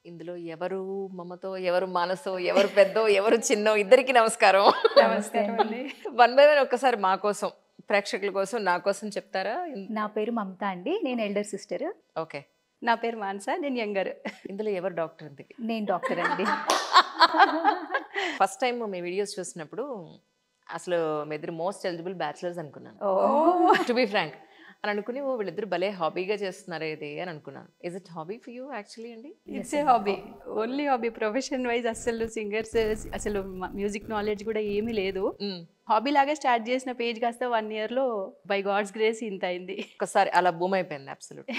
ఇందులో ఎవరు మమతో, ఎవరు మానసో, ఎవరు పెద్దో, ఎవరు చిన్నో ఇద్దరికి నమస్కారం. నమస్కారం అండి. వన్ బై వన్ ఒక్కసారి మా కోసం, ప్రేక్షకుల కోసం, నా కోసం చెప్తారా? నా పేరు మమత అండి. నేను ఎల్డర్ సిస్టర్. ఓకే. నా పేరు మానస, నేను యంగర్. ఇందులో ఎవరు డాక్టర్ ఇంతకి? నేను డాక్టర్ అండి. ఫస్ట్ టైం మీ వీడియోస్ చూసినప్పుడు అసలు మీ ఇద్దరు మోస్ట్ ఎలిజిబుల్ బ్యాచిలర్స్ అనుకున్నాను. టు బి ఫ్రాంక్ అని అనుకుని వీళ్ళిద్దరు భలే హాబీగా చేస్తున్నారు ఇది అని అనుకున్నాను. Is it hobby for you actually అండి? It's a hobby, only hobby. Profession wise అసలు సింగర్స్, అసలు మ్యూజిక్ నాలెడ్జ్ కూడా ఏమీ లేదు. హాబీ లాగా స్టార్ట్ చేసిన పేజ్ కాస్త 1 year లో బై గాడ్స్ గ్రేస్ ఇంత అయింది. ఒకసారి అలా బూమ్ అయిపోయింది. అబ్సల్యూట్.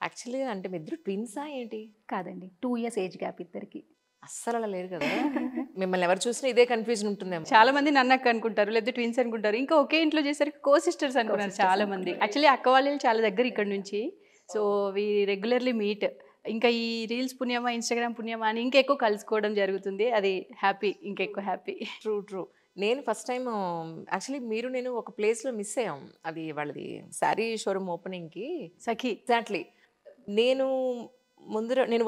యాక్చువల్లీ అంటే మీ ఇద్దరు ట్విన్సా ఏంటి? కాదండి, 2 years ఏజ్ గ్యాప్ ఇద్దరికి. అస్సలు అలా లేరు కదా. మిమ్మల్ని ఎవరు చూసినా ఇదే కన్ఫ్యూజన్ ఉంటుందేమో. చాలా మంది నన్ను అక్క అనుకుంటారు, లేదా ట్విన్స్ అనుకుంటారు. ఇంకా ఒకే ఇంట్లో చేసరికి కో సిస్టర్స్ అనుకున్నారు చాలా మంది. యాక్చువల్లీ అక్క వాళ్ళు చాలా దగ్గర ఇక్కడ నుంచి. So we regularly meet. ఇంకా ఈ రీల్స్ పుణ్యమా, ఇన్స్టాగ్రామ్ పుణ్యమా అని ఇంకా ఎక్కువ కలుసుకోవడం జరుగుతుంది. అది హ్యాపీ, ఇంకా ఎక్కువ హ్యాపీ. True true. నేను ఫస్ట్ టైం యాక్చువల్లీ మీరు నేను ఒక ప్లేస్లో మిస్ అయ్యాం. అది వాళ్ళది శారీ షోరూమ్ ఓపెనింగ్కి. సఖీ. ఎగ్జాక్ట్లీ. నేను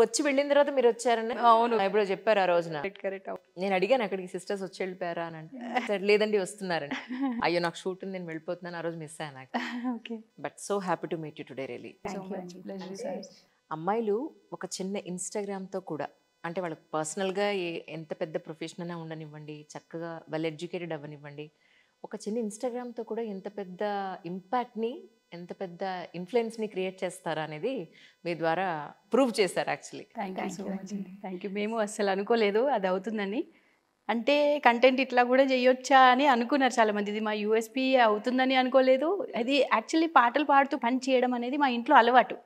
వచ్చి వెళ్ళిన తర్వాత మీరు వచ్చారని అవును, ఎప్పుడో చెప్పారు ఆ రోజున. కరెక్ట్. నేను అడిగాను అక్కడికి సిస్టర్స్ వచ్చి వెళ్ళిపోయారా అని. అంటే లేదండి వస్తున్నారని. అయ్యో నాకు షూట్ నేను వెళ్ళిపోతున్నాను, ఆ రోజు మిస్ అయ్యాను నాకు. Okay. But so happy to meet you today really. అమ్మాయిలు ఒక చిన్న ఇన్స్టాగ్రామ్తో కూడా, అంటే వాళ్ళకి పర్సనల్గా ఎంత పెద్ద ప్రొఫెషన్ అయినా ఉండనివ్వండి, చక్కగా వెల్ ఎడ్యుకేటెడ్ అవ్వనివ్వండి, ఒక చిన్న ఇన్స్టాగ్రామ్తో కూడా ఎంత పెద్ద ఇంపాక్ట్ని, ఎంత పెద్ద ఇన్ఫ్లుయెన్స్ని క్రియేట్ చేస్తారా అనేది మీ ద్వారా ప్రూవ్ చేశారు actually. Thank you so much. Thank you. మేము అస్సలు అనుకోలేదు అది అవుతుందని. అంటే కంటెంట్ ఇట్లా కూడా చేయొచ్చా అని అనుకున్నారు చాలామంది. ఇది మా యూఎస్పీ అవుతుందని అనుకోలేదు. అది యాక్చువల్లీ పాటలు పాడుతూ పని చేయడం అనేది మా ఇంట్లో అలవాటు.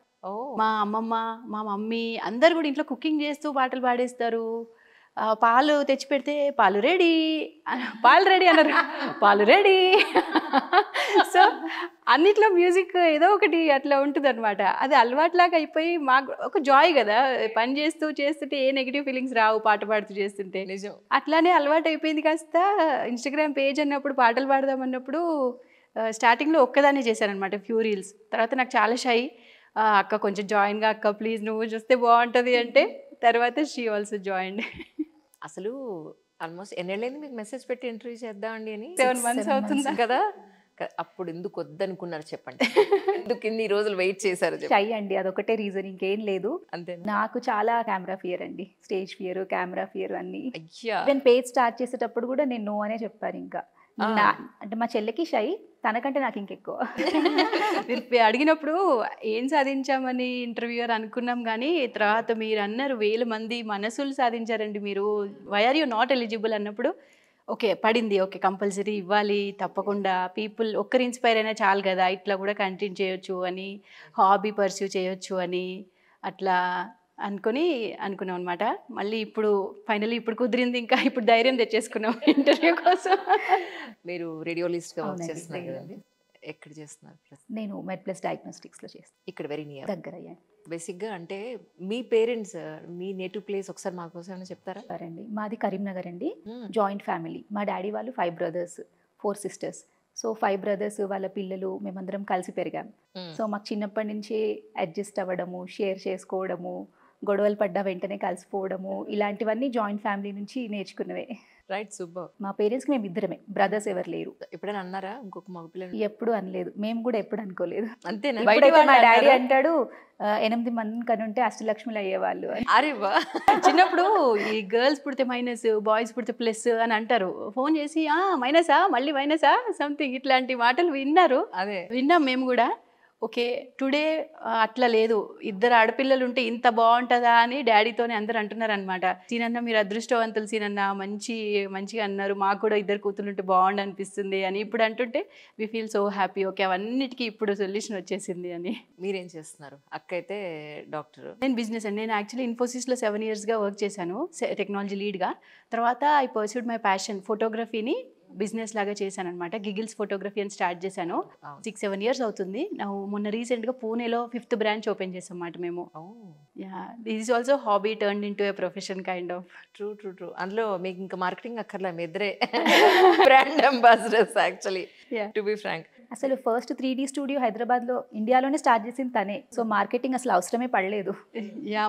మా అమ్మమ్మ, మా మమ్మీ అందరు కూడా ఇంట్లో కుకింగ్ చేస్తూ పాటలు పాడేస్తారు. పాలు తెచ్చి పెడితే పాలు రెడీ, పాలు రెడీ అన్నారు, పాలు రెడీ. సో అన్నిట్లో మ్యూజిక్ ఏదో ఒకటి అట్లా ఉంటుంది అనమాట. అది అలవాట్లాగా అయిపోయి మాకు ఒక జాయ్ కదా, పని చేస్తుంటే ఏ నెగిటివ్ ఫీలింగ్స్ రావు పాట పాడుతూ చేస్తుంటే. నిజం. అట్లానే అలవాటు అయిపోయింది. కాస్త ఇన్స్టాగ్రామ్ పేజ్ అన్నప్పుడు పాటలు పాడదామన్నప్పుడు స్టార్టింగ్లో ఒక్కదాన్ని చేశానమాట ఫ్యూ రీల్స్. తర్వాత నాకు చాలా షై, అక్క కొంచెం జాయిన్గా, అక్క ప్లీజ్ నువ్వు చూస్తే బాగుంటుంది అంటే తర్వాత షీ ఆల్సో జాయిన్డ్. అసలు ఆల్మోస్ట్ ఎన్నేళ్ళైంది మీకు మెసేజ్ పెట్టి ఇంటర్వ్యూ చేద్దామండి అని? 7 months అవుతుంది కదా. అప్పుడు ఎందుకు వద్దనుకున్నారు చెప్పండి. ఎందుకు ఇన్ని రోజులు వెయిట్ చేశారు? షై అండి, అదొకటే రీజన్, ఇంకేం లేదు. అంతే. నాకు చాలా కెమెరా ఫియర్ అండి, స్టేజ్ ఫియర్, కెమెరా ఫియర్ అన్ని. అయ్యా. నేను పేజ్ స్టార్ట్ చేసేటప్పుడు కూడా నేను నో అనే చెప్పాను. ఇంకా అంటే మా చెల్లికి షై, తనకంటే నాకు ఇంకెక్కువ. మీరు అడిగినప్పుడు ఏం సాధించామని ఇంటర్వ్యూయర్ అనుకున్నాం, కానీ తర్వాత మీరు అన్నారు 1000 మంది మనసులు సాధించారండి మీరు, why are you not eligible అన్నప్పుడు ఓకే పడింది. ఓకే కంపల్సరీ ఇవ్వాలి తప్పకుండా, పీపుల్ ఒక్కరు ఇన్స్పైర్ అయినా చాలు కదా, ఇట్లా కూడా కంటిన్యూ చేయొచ్చు అని, హాబీ పర్స్యూ చేయొచ్చు అని అట్లా అనుకున్నాం అనమాట. మళ్ళీ ఇప్పుడు ఫైనల్లీ ఇప్పుడు కుదిరింది, ఇంకా ఇప్పుడు ధైర్యం తెచ్చేసుకున్నాం ఇంటర్వ్యూ కోసం. మీరు రేడియోలిస్ట్గా వర్క్ చేస్తున్నారు కదండి, ఎక్కడ చేస్తున్నారు? నేను మెడ్ప్లస్ డయాగ్నోస్టిక్స్లో చేస్తాను, ఇక్కడ వెరీ నియర్ దగ్గర. బేసిక్గా అంటే మీ పేరెంట్స్, మీ నేటివ్ ప్లేస్ ఒకసారి మాకోసం ఏమైనా చెప్తారా? అండి మాది కరీంనగర్ అండి. Joint family. మా డాడీ వాళ్ళు 5 brothers 4 sisters. సో 5 brothers వాళ్ళ పిల్లలు మేమందరం కలిసి పెరిగాం. సో మాకు చిన్నప్పటి నుంచి అడ్జస్ట్ అవ్వడము, షేర్ చేసుకోవడము, గొడవలు పడ్డ వెంటనే కలిసిపోవడము, ఇలాంటివన్నీ జాయింట్ ఫ్యామిలీ నుంచి నేర్చుకున్నవే. రైట్. సూపర్. మా పేరెంట్స్కి మేము ఇద్దరమే, బ్రదర్స్ ఎవరు లేరు. ఎప్పుడైనా అన్నారా ఇంకొక మగపిల్లని? ఎప్పుడు అనలేదు, మేము కూడా ఎప్పుడు అనుకోలేదు. అంతేనా? బయట మా డాడీ అంటాడు 8 మంది కనుంటే అష్టలక్ష్మిలు అయ్యేవాళ్ళు అని. అరే వా. చిన్నప్పుడు ఈ గర్ల్స్ పుడితే మైనస్, బాయ్స్ పుడితే ప్లస్ అని అంటారు. ఫోన్ చేసి మైనసా, మళ్ళీ మైనసా సంథింగ్ ఇట్లాంటి మాటలు విన్నాం మేము కూడా. ఓకే టుడే అట్లా లేదు, 2 ఆడపిల్లలు ఉంటే ఇంత బాగుంటుందా అని డాడీతోనే అందరు అంటున్నారు అనమాట. సీనన్న మీరు అదృష్టవంతులు సీనన్న, మంచిగా అన్నారు, మాకు కూడా 2 కూతురు ఉంటే బాగుండు అనిపిస్తుంది అని ఇప్పుడు అంటుంటే we feel so happy. Okay అవన్నిటికీ ఇప్పుడు సొల్యూషన్ వచ్చేసింది అని. మీరేం చేస్తున్నారు? అక్క అయితే డాక్టర్, నేను బిజినెస్ అండి. నేను యాక్చువల్లీ ఇన్ఫోసిస్లో 7 yearsగా వర్క్ చేశాను టెక్నాలజీ లీడ్గా. తర్వాత ఐ పర్సూడ్ మై ప్యాషన్, ఫోటోగ్రఫీని బిజినెస్ లాగా చేశాను అనమాట. గిగిల్స్ ఫోటోగ్రఫీ అని స్టార్ట్ చేశాను. 6-7 years అవుతుంది. మొన్న రీసెంట్గా పూణేలో 5th branch ఓపెన్ చేసాం అన్నమాట మేము. This is also hobby turned into a profession kind of. True. అందులో మీకు ఇంకా మార్కెటింగ్ అక్కర్లే, మీ ఇద్దరే brand ambassadors actually, to be frank. అసలు ఫస్ట్ 3D స్టూడియో హైదరాబాద్లో ఇండియాలోనే స్టార్ట్ చేసింది తనే. సో మార్కెటింగ్ అసలు అవసరమే పడలేదు.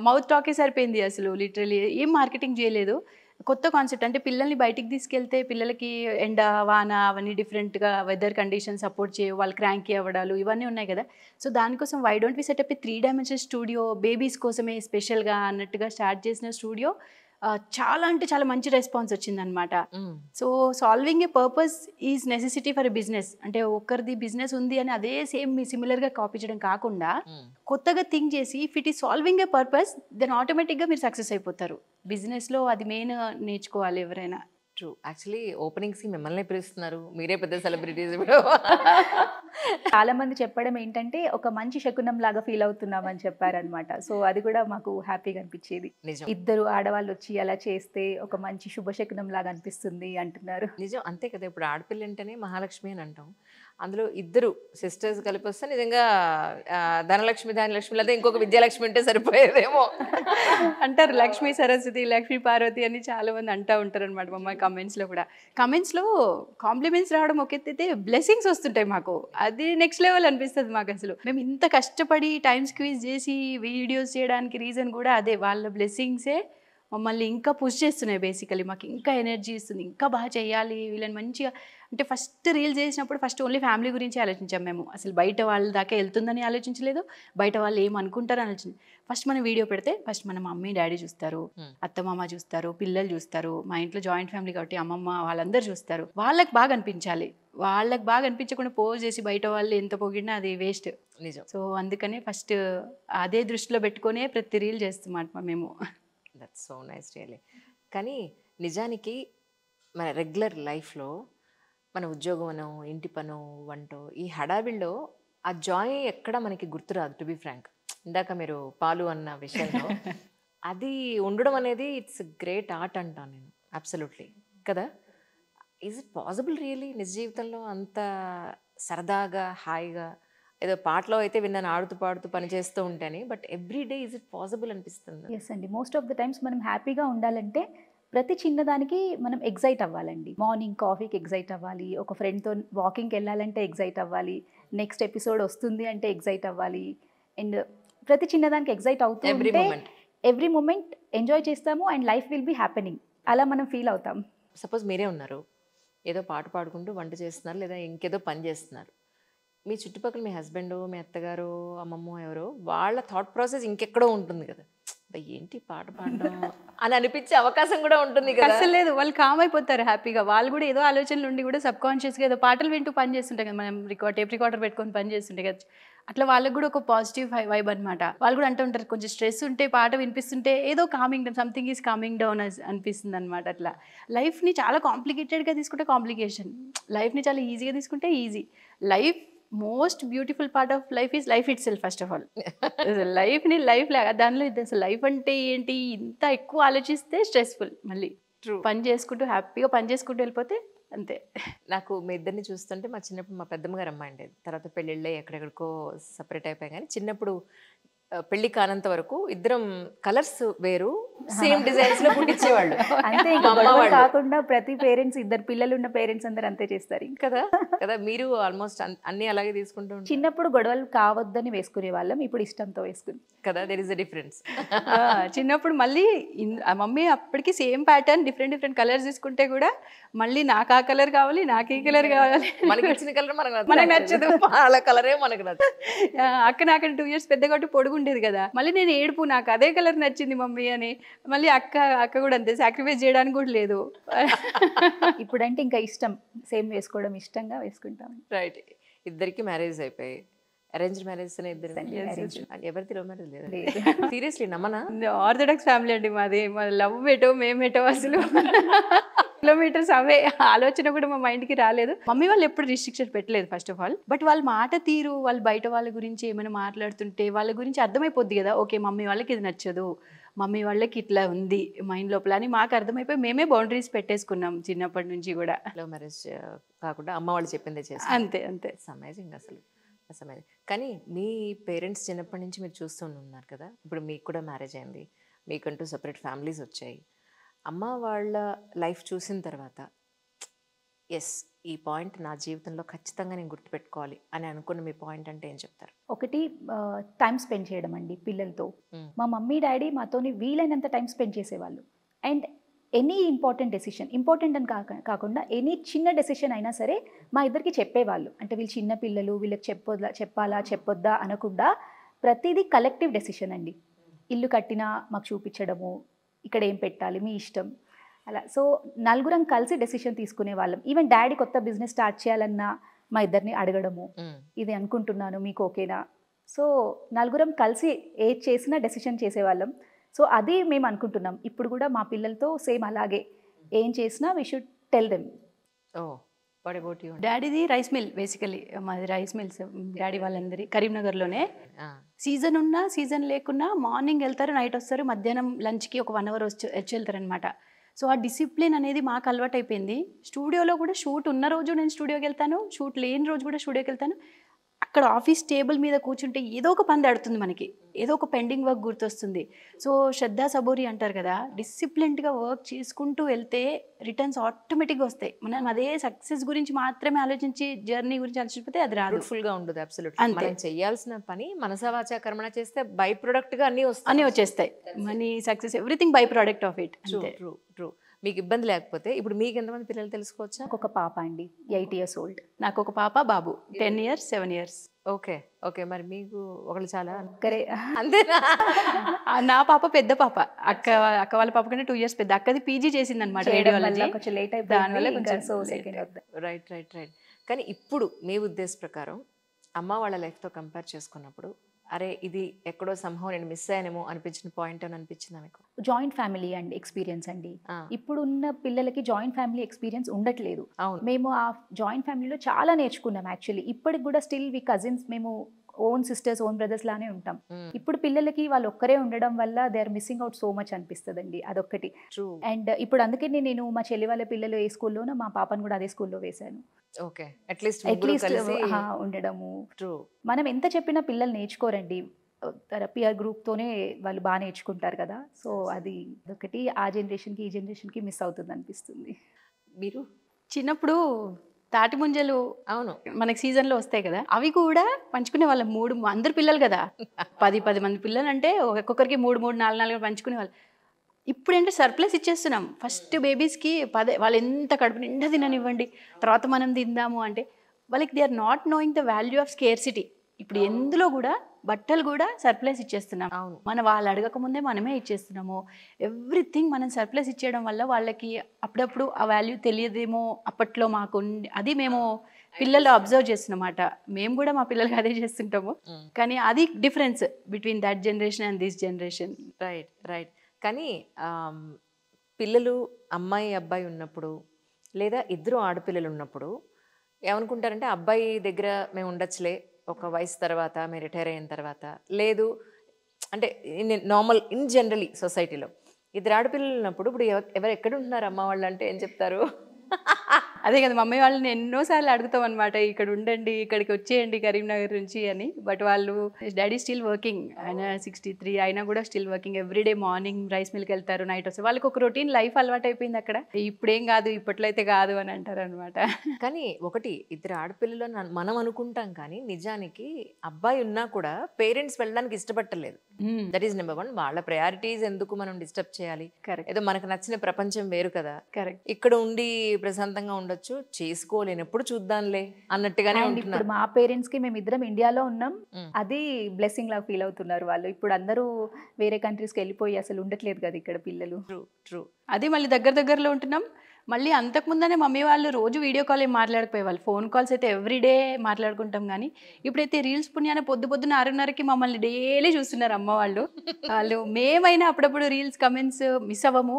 మౌత్ టాకే సరిపోయింది అసలు. లిటరలీ ఏం మార్కెటింగ్ చేయలేదు. కొత్త కాన్సెప్ట్ అంటే పిల్లల్ని బయటికి తీసుకెళ్తే పిల్లలకి ఎండ వాన అవన్నీ డిఫరెంట్గా వెదర్ కండిషన్ సపోర్ట్ చేయవు, వాళ్ళు క్రాంకీ అవ్వడాలు ఇవన్నీ ఉన్నాయి కదా. సో దానికోసం why don't we set up a 3 dimension studio babies కోసమే స్పెషల్గా అన్నట్టుగా స్టార్ట్ చేసిన స్టూడియో. చాలా అంటే చాలా మంచి రెస్పాన్స్ వచ్చిందనమాట. So solving a purpose is necessity for a business. అంటే ఒక్కరిది బిజినెస్ ఉంది అని అదే సేమ్ సిమిలర్గా కాపీ చేయడం కాకుండా కొత్తగా థింక్ చేసి if it is solving a purpose then ఆటోమేటిక్గా మీరు సక్సెస్ అయిపోతారు. బిజినెస్లో అది మెయిన్ నేర్చుకోవాలి ఎవరైనా. ట్రూ. యాక్చువల్లీ ఓపెనింగ్స్ మిమ్మల్ని పిలుస్తున్నారు, మీరే పెద్ద సెలబ్రిటీస్ ఇప్పుడు. చాలా మంది చెప్పడం ఏంటంటే ఒక మంచి శకునం లాగా ఫీల్ అవుతున్నామని చెప్పారనమాట. సో అది కూడా మాకు హ్యాపీగా అనిపించేది. నిజం. ఇద్దరు ఆడవాళ్ళు వచ్చి అలా చేస్తే ఒక మంచి శుభశకునం లాగా అనిపిస్తుంది అంటున్నారు. నిజం అంతే కదా. ఇప్పుడు ఆడపిల్ల అంటేనే మహాలక్ష్మి అని అంటాం. అందులో ఇద్దరు సిస్టర్స్ కలిపి వస్తే నిజంగా ధనలక్ష్మి లేదా ఇంకొక విద్యాలక్ష్మి ఉంటే సరిపోయేదేమో అంటారు. లక్ష్మీ సరస్వతి, లక్ష్మీ పార్వతి అని చాలా మంది అంటూ ఉంటారు అనమాట. మా కమెంట్స్లో కూడా, కమెంట్స్లో కాంప్లిమెంట్స్ రావడం ఒక ఎత్తైతే బ్లెస్సింగ్స్ వస్తుంటాయి మాకు. అది నెక్స్ట్ లెవెల్ అనిపిస్తుంది మాకు. అసలు మేము ఇంత కష్టపడి టైం స్క్వీజ్ చేసి వీడియోస్ చేయడానికి రీజన్ కూడా అదే. వాళ్ళ బ్లెస్సింగ్సే మమ్మల్ని ఇంకా పుష్ చేస్తున్నాయి. బేసికలీ మాకు ఇంకా ఎనర్జీ ఇస్తుంది, ఇంకా బాగా చేయాలి వీళ్ళని మంచిగా. అంటే ఫస్ట్ రీల్ చేసినప్పుడు ఫస్ట్ ఓన్లీ ఫ్యామిలీ గురించి ఆలోచించాం మేము. అసలు బయట వాళ్ళ దాకా వెళ్తుందని ఆలోచించలేదు, బయట వాళ్ళు ఏమనుకుంటారని ఆలోచించలేదు. ఫస్ట్ మనం వీడియో పెడితే ఫస్ట్ మన మమ్మీ డాడీ చూస్తారు, అత్తమామ చూస్తారు, పిల్లలు చూస్తారు. మా ఇంట్లో జాయింట్ ఫ్యామిలీ కాబట్టి అమ్మమ్మ వాళ్ళందరూ చూస్తారు. వాళ్ళకి బాగా అనిపించాలి. వాళ్ళకి బాగా అనిపించకుండా పోజ్ చేసి బయట వాళ్ళు ఎంత పొగిడినా అది వేస్ట్. నిజం. సో అందుకనే ఫస్ట్ అదే దృష్టిలో పెట్టుకునే ప్రతి రీల్ చేస్తామాట మేము. That's so nice really. కానీ నిజానికి మన రెగ్యులర్ లైఫ్లో మన ఉద్యోగం అనో ఇంటి పనో వంటో ఈ హడావిడిలో ఆ జాయ్ ఎక్కడ మనకి గుర్తురాదు. టు బి ఫ్రాంక్, ఇందాక మీరు పాలు అన్న విషయంలో అది ఉండడం అనేది ఇట్స్ గ్రేట్ ఆర్ట్ అంటాను నేను. అబ్సల్యూట్లీ కదా. ఈజ్ ఇట్ పాసిబుల్ రియలీ నిజ జీవితంలో అంత సరదాగా హాయిగా? ఏదో పాటలో అయితే విన్నాను ఆడుతూ పాడుతూ పని చేస్తూ ఉంటాను, but every day is it possible అనిపిస్తుంది. ఎస్ అండి, మోస్ట్ ఆఫ్ ద టైమ్స్ మనం హ్యాపీగా ఉండాలంటే ప్రతి చిన్నదానికి మనం ఎగ్జైట్ అవ్వాలండి. మార్నింగ్ కాఫీకి ఎగ్జైట్ అవ్వాలి, ఒక ఫ్రెండ్తో వాకింగ్కి వెళ్ళాలంటే ఎగ్జైట్ అవ్వాలి, నెక్స్ట్ ఎపిసోడ్ వస్తుంది అంటే ఎగ్జైట్ అవ్వాలి. అండ్ ప్రతి చిన్నదానికి ఎగ్జైట్ అవుతూ ఎవ్రీ మూమెంట్ ఎంజాయ్ చేస్తాము and life will be happening. అలా మనం ఫీల్ అవుతాం. సపోజ్ మీరే ఉన్నారు, ఏదో పాట పాడుకుంటూ వంట చేస్తున్నారు లేదా ఇంకేదో పని చేస్తున్నారు. మీ చుట్టుపక్కల మీ హస్బెండ్, మీ అత్తగారు, అమ్మమ్మ ఎవరో వాళ్ళ థాట్ ప్రాసెస్ ఇంకెక్కడో ఉంటుంది కదా, ఏంటి పాట పాడడం అని అనిపించే అవకాశం కూడా ఉంటుంది కదా. అసలు లేదు, వాళ్ళు కామ్ అయిపోతారు హ్యాపీగా. వాళ్ళు కూడా ఏదో ఆలోచనలు ఉండి కూడా సబ్ కాన్షియస్గా ఏదో పాటలు వింటూ పని చేస్తుంటాయి కదా, మనం టేప్ రికార్డర్ పెట్టుకొని పని చేస్తుంటాయి కదా. అట్లా వాళ్ళకి కూడా ఒక పాజిటివ్ వైబ్ అనమాట. వాళ్ళు కూడా అంటూ ఉంటారు, కొంచెం స్ట్రెస్ ఉంటే పాట వినిపిస్తుంటే ఏదో coming down, something is coming down అనిపిస్తుంది అనమాట. అట్లా లైఫ్ని చాలా కాంప్లికేటెడ్గా తీసుకుంటే కాంప్లికేషన్, లైఫ్ని చాలా ఈజీగా తీసుకుంటే easy. Life most beautiful part of life is life it self. First of all లైఫ్ని లైఫ్ లాగా, దానిలో ఇది అసలు లైఫ్ అంటే ఏంటి ఇంత ఎక్కువ ఆలోచిస్తే స్ట్రెస్ఫుల్. మళ్ళీ పని చేసుకుంటూ హ్యాపీగా పని చేసుకుంటూ వెళ్ళిపోతే అంతే. నాకు మీ ఇద్దరిని చూస్తుంటే మా చిన్నప్పుడు మా పెద్దమ్మ గారు అమ్మాయి ఉండేది, తర్వాత పెళ్ళిళ్ళే ఎక్కడెక్కడికో సపరేట్ అయిపోయాయి. కానీ చిన్నప్పుడు పెళ్లి కానంత వరకు ఇద్దరం కలర్స్ వేరు, సేమ్ డిజైన్స్ లో పుట్టించేవాళ్ళు. అంతే కాకుండా ప్రతి పేరెంట్స్, ఇద్దరు పిల్లలు ఉన్న పేరెంట్స్ అందరు అంతే చేస్తారు కదా కదా. మీరు ఆల్మోస్ట్ అన్ని అలాగే తీసుకుంటూ ఉంటారు. చిన్నప్పుడు గొడవలు కావద్దని వేసుకునే వాళ్ళం, ఇప్పుడు ఇష్టంతో వేసుకుని కదా. There is a difference. చిన్నప్పుడు మళ్ళీ మమ్మీ అప్పటికి same pattern different different colours తీసుకుంటే కూడా మళ్ళీ నాకు ఆ కలర్ కావాలి, నాకు ఈ కలర్ కావాలి, మనకి ఇచ్చిన కలర్ మనకు నచ్చదు, వాళ్ళ కలరే మనకు నచ్చదు. అక్క నాకంటే 2 years పెద్ద కాబట్టి పొడుగు ఉండేది కదా, మళ్ళీ నేను ఏడుపు నాకు అదే కలర్ నచ్చింది మమ్మీ అని. మళ్ళీ అక్క కూడా అంతే, సాక్రిఫైస్ చేయడానికి కూడా లేదు. ఇప్పుడంటే ఇంకా ఇష్టం, సేమ్ వేసుకోవడం ఇష్టంగా వేసుకుంటాం. రైట్. ఇద్దరికి మ్యారేజ్ అయిపోయి అరేంజ్ మ్యారేజ్ అనే ఇద్దరు, ఎవరిది లవ్ మ్యారేజ్ లేదు. సీరియస్లీ నమ్మనా? ఆర్థడాక్స్ ఫ్యామిలీ అండి మాది. మా లవ్ ఏటో మేమేటో అసలు కిలోమీటర్స్ అవే. ఆలోచన కూడా మా మైండ్కి రాలేదు. మమ్మీ వాళ్ళు ఎప్పుడు రిస్ట్రిక్షన్ పెట్టలేదు ఫస్ట్ ఆఫ్ ఆల్. బట్ వాళ్ళ మాట తీరు, వాళ్ళు బయట వాళ్ళ గురించి ఏమైనా మాట్లాడుతుంటే వాళ్ళ గురించి అర్థమైపోద్ది కదా, ఓకే మమ్మీ వాళ్ళకి ఇది నచ్చదు, మమ్మీ వాళ్ళకి ఇట్లా ఉంది మైండ్ లోపల అని మాకు అర్థమైపోయి మేమే బౌండరీస్ పెట్టేసుకున్నాం చిన్నప్పటి నుంచి కూడా. లవ్ మ్యారేజ్ కాకుండా అమ్మ వాళ్ళు చెప్పిందే చేస్తాం. అంతే అంతే. అమేజింగ్ అసలు, అమేజింగ్. కానీ మీ పేరెంట్స్ చిన్నప్పటి నుంచి మీరు చూస్తూ ఉన్నారు కదా, ఇప్పుడు మీకు కూడా మ్యారేజ్ అయింది, మీకంటూ సపరేట్ ఫ్యామిలీస్ వచ్చాయి. అమ్మ వాళ్ళ లైఫ్ చూసిన తర్వాత ఎస్ ఈ పాయింట్ నా జీవితంలో ఖచ్చితంగా నేను గుర్తుపెట్టుకోవాలి అని అనుకున్న మీ పాయింట్ అంటే ఏం చెప్తారు? ఒకటి టైం స్పెండ్ చేయడం అండి పిల్లలతో. మ్మ్. మా మమ్మీ డాడీ మాతోని వీలైనంత టైం స్పెండ్ చేసేవాళ్ళు. And any important decision, important అని కాకుండా ఎనీ చిన్న డెసిషన్ అయినా సరే మా ఇద్దరికి చెప్పేవాళ్ళు. అంటే వీళ్ళు చిన్న పిల్లలు, వీళ్ళకి చెప్పాలా చెప్పొద్దా అనకుండా ప్రతిదీ కలెక్టివ్ డెసిషన్ అండి. ఇల్లు కట్టినా మాకు చూపించడము, ఇక్కడ ఏం పెట్టాలి మీ ఇష్టం అలా. సో నలుగురం కలిసి డెసిషన్ తీసుకునే వాళ్ళం. ఈవెన్ డాడీ కొత్త బిజినెస్ స్టార్ట్ చేయాలన్నా మా ఇద్దరిని అడగడము, మ్మ్. ఇది అనుకుంటున్నాను మీకు ఓకేనా. సో నలుగురం కలిసి ఏది చేసినా డెసిషన్ చేసేవాళ్ళం. సో అది మేము అనుకుంటున్నాం ఇప్పుడు కూడా మా పిల్లలతో సేమ్ అలాగే. ఏం చేసినా we should tell them. Oh what about you? డాడీది రైస్ మిల్, బేసికలీ మాది రైస్ మిల్స్. డాడీ వాళ్ళందరి కరీంనగర్లోనే. సీజన్ ఉన్నా సీజన్ లేకున్నా మార్నింగ్ వెళ్తారు, నైట్ వస్తారు, మధ్యాహ్నం లంచ్కి ఒక 1 hour వచ్చి వెళ్తారు అనమాట. సో ఆ డిసిప్లిన్ అనేది మాకు అలవాటు అయిపోయింది. స్టూడియోలో కూడా షూట్ ఉన్న రోజు నేను స్టూడియోకి వెళ్తాను, షూట్ లేని రోజు కూడా స్టూడియోకి వెళ్తాను. అక్కడ ఆఫీస్ టేబుల్ మీద కూర్చుంటే ఏదో ఒక పని ఆడుతుంది మనకి, ఏదో ఒక పెండింగ్ వర్క్ గుర్తొస్తుంది. సో శ్రద్ధా సబూరి అంటారు కదా, డిసిప్లిన్డ్గా వర్క్ చేసుకుంటూ వెళ్తే రిటర్న్స్ ఆటోమేటిక్గా వస్తాయి. మనం అదే సక్సెస్ గురించి మాత్రమే ఆలోచించి జర్నీ గురించి ఆలోచించిపోతే అది రాదు. ఫ్రూట్ఫుల్ గా ఉండదు. అబ్సల్యూట్లీ అంతే. మనం చేయాల్సిన పని మనసవాచ కర్మణ చేస్తే బై ప్రొడక్ట్ గా అన్ని వస్తాయి. అన్నీ వచ్చేస్తాయి. Money, success, everything by product of it. True true true. మీకు ఇబ్బంది లేకపోతే ఇప్పుడు మీకు ఎంతమంది పిల్లలు తెలుసుకోవచ్చా? నాకు ఒక పాప అండి, 8 years old. నాకు ఒక పాప, బాబు 10 years, 7 years. Okay okay. మరి మీకు ఒకళ్ళు చాలా కరే అంతేనా? నా పాప పెద్ద పాప, అక్క వాళ్ళ పాప కంటే 2 years పెద్ద. అక్కది పీజీ చేసింది అనమాట, రేడియాలజీ. కొంచెం లేట్ దానివల్ల అయిపోయింది కొంచెం సో late సెకండ్ అవుతుంది. Right right right. కానీ ఇప్పుడు మీ ఉద్దేశ ప్రకారం అమ్మ వాళ్ళ లైఫ్తో కంపేర్ చేసుకున్నప్పుడు అరే ఇది ఎక్కడో సంభవం నేను మిస్ అయ్యానేమో అనిపించిన పాయింట్ అని అనిపించిందా మీకు? జాయింట్ ఫ్యామిలీ అండ్ ఎక్స్పీరియన్స్ అండి. ఇప్పుడు ఉన్న పిల్లలకి జాయింట్ ఫ్యామిలీ ఎక్స్పీరియన్స్ ఉండట్లేదు. అవును. మేము ఆ జాయింట్ ఫ్యామిలీలో చాలా నేర్చుకున్నాం యాక్చువల్లీ. ఇప్పటికి కూడా స్టిల్ వి కజిన్స్, మేము ఓన్ సిస్టర్స్, ఓన్ బ్రదర్స్ లానే ఉంటాం. ఇప్పుడు పిల్లలకి వాళ్ళు ఒక్కరే ఉండడం వల్ల they are missing out so much అనిపిస్తుందండి, అదొక్కటి. ట్రూ. అండ్ ఇప్పుడు అందుకే నేను మా చెల్లి వాళ్ళ పిల్లలు ఏ స్కూల్లోనో మా పాపను కూడా అదే స్కూల్లో వేశాను. ఓకే. అట్లీస్ట్ ఉండడము. ట్రూ. మనం ఎంత చెప్పినా పిల్లలు నేర్చుకోరండి. పియర్ గ్రూప్తోనే వాళ్ళు బాగా నేర్చుకుంటారు కదా. సో అది ఒకటి ఆ జనరేషన్కి ఈ జనరేషన్కి మిస్ అవుతుంది అనిపిస్తుంది. మీరు చిన్నప్పుడు తాటి ముంజలు అవును మనకి సీజన్లో వస్తాయి కదా, అవి కూడా పంచుకునే వాళ్ళం. అందరు పిల్లలు కదా, 10 మంది పిల్లలు అంటే ఒక్కొక్కరికి 3 4 పంచుకునే వాళ్ళు. ఇప్పుడు ఏంటంటే సర్ప్లస్ ఇచ్చేస్తున్నాం. ఫస్ట్ బేబీస్కి వాళ్ళు ఎంత కడుపు నిండా తిననివ్వండి, తర్వాత మనం తిందాము అంటే వాళ్ళకి they are not knowing the value of scarcity. ఇప్పుడు ఎందులో కూడా బట్టలు కూడా సర్ప్లస్ ఇచ్చేస్తున్నాం. అవును. వాళ్ళు అడగక ముందే మనమే ఇచ్చేస్తున్నాము. ఎవ్రీథింగ్ మనం సర్ప్లస్ ఇచ్చేయడం వల్ల వాళ్ళకి అప్పుడప్పుడు ఆ వాల్యూ తెలియదేమో. అప్పట్లో మాకు అది మేము పిల్లలు అబ్జర్వ్ చేస్తున్నమాట. మేము కూడా మా పిల్లలకి అదే చేస్తుంటాము. కానీ అది difference between that generation and this generation. Right right. కానీ పిల్లలు అమ్మాయి అబ్బాయి ఉన్నప్పుడు లేదా ఇద్దరు ఆడపిల్లలు ఉన్నప్పుడు ఏమనుకుంటారంటే అబ్బాయి దగ్గర మేము ఉండొచ్చులే ఒక వయసు తర్వాత, మేము రిటైర్ అయిన తర్వాత, లేదు అంటే నార్మల్ ఇన్ జనరలీ సొసైటీలో ఇద్దరు ఆడపిల్లలు ఉన్నప్పుడు ఇప్పుడు ఎవరు ఎక్కడ ఉంటున్నారు అమ్మ వాళ్ళు అంటే ఏం చెప్తారు? అదే కదా, మమ్మీ వాళ్ళని ఎన్నోసార్లు అడుగుతాం అనమాట, ఇక్కడ ఉండండి, ఇక్కడికి వచ్చేయండి కరీంనగర్ నుంచి అని. బట్ వాళ్ళు డాడీ స్టిల్ వర్కింగ్, ఆయన 63 అయినా కూడా still working. Everyday morning rice మిల్కి వెళ్తారు, నైట్ వస్తారు. వాళ్ళకి ఒక రొటీన్ లైఫ్ అలవాటు అయిపోయింది అక్కడ. ఇప్పుడేం కాదు, ఇప్పట్లో అయితే కాదు అని అంటారు అనమాట. కానీ ఒకటి ఇద్దరు ఆడపిల్లలు మనం అనుకుంటాం, కానీ నిజానికి అబ్బాయి ఉన్నా కూడా పేరెంట్స్ వెళ్ళడానికి ఇష్టపడలేదు. That is number 1. వాళ్ళ ప్రయారిటీస్ ఎందుకు మనం డిస్టర్బ్ చేయాలి? కరెక్ట్. ఏదో మనకు నచ్చిన ప్రపంచం వేరు కదా. కరెక్ట్. ఇక్కడ ఉండి ప్రశాంతంగా ఉండొచ్చు, చేసుకోలేనప్పుడు చూద్దాంలే అన్నట్టుగానే ఇప్పుడు ఉంటున్నారు. మా పేరెంట్స్ కి మేము ఇద్దరం ఇండియాలో ఉన్నాం, అది బ్లెస్సింగ్ లాగా ఫీల్ అవుతున్నారు వాళ్ళు. ఇప్పుడు అందరూ వేరే కంట్రీస్కి వెళ్ళిపోయి అసలు ఉండట్లేదు కదా ఇక్కడ పిల్లలు. True true. అది మళ్ళీ దగ్గరలో ఉంటున్నాం. మళ్ళీ అంతకుముందనే మమ్మీ వాళ్ళు రోజు వీడియో కాల్ ఏం మాట్లాడకపోయేవాళ్ళు. ఫోన్ కాల్స్ అయితే ఎవ్రీడే మాట్లాడుకుంటాం. కానీ ఇప్పుడైతే రీల్స్ పుణ్యాన పొద్దున 6:30కి మమ్మల్ని డైలీ చూస్తున్నారు అమ్మ వాళ్ళు. మేమైనా అప్పుడప్పుడు రీల్స్ కమెంట్స్ మిస్ అవ్వము.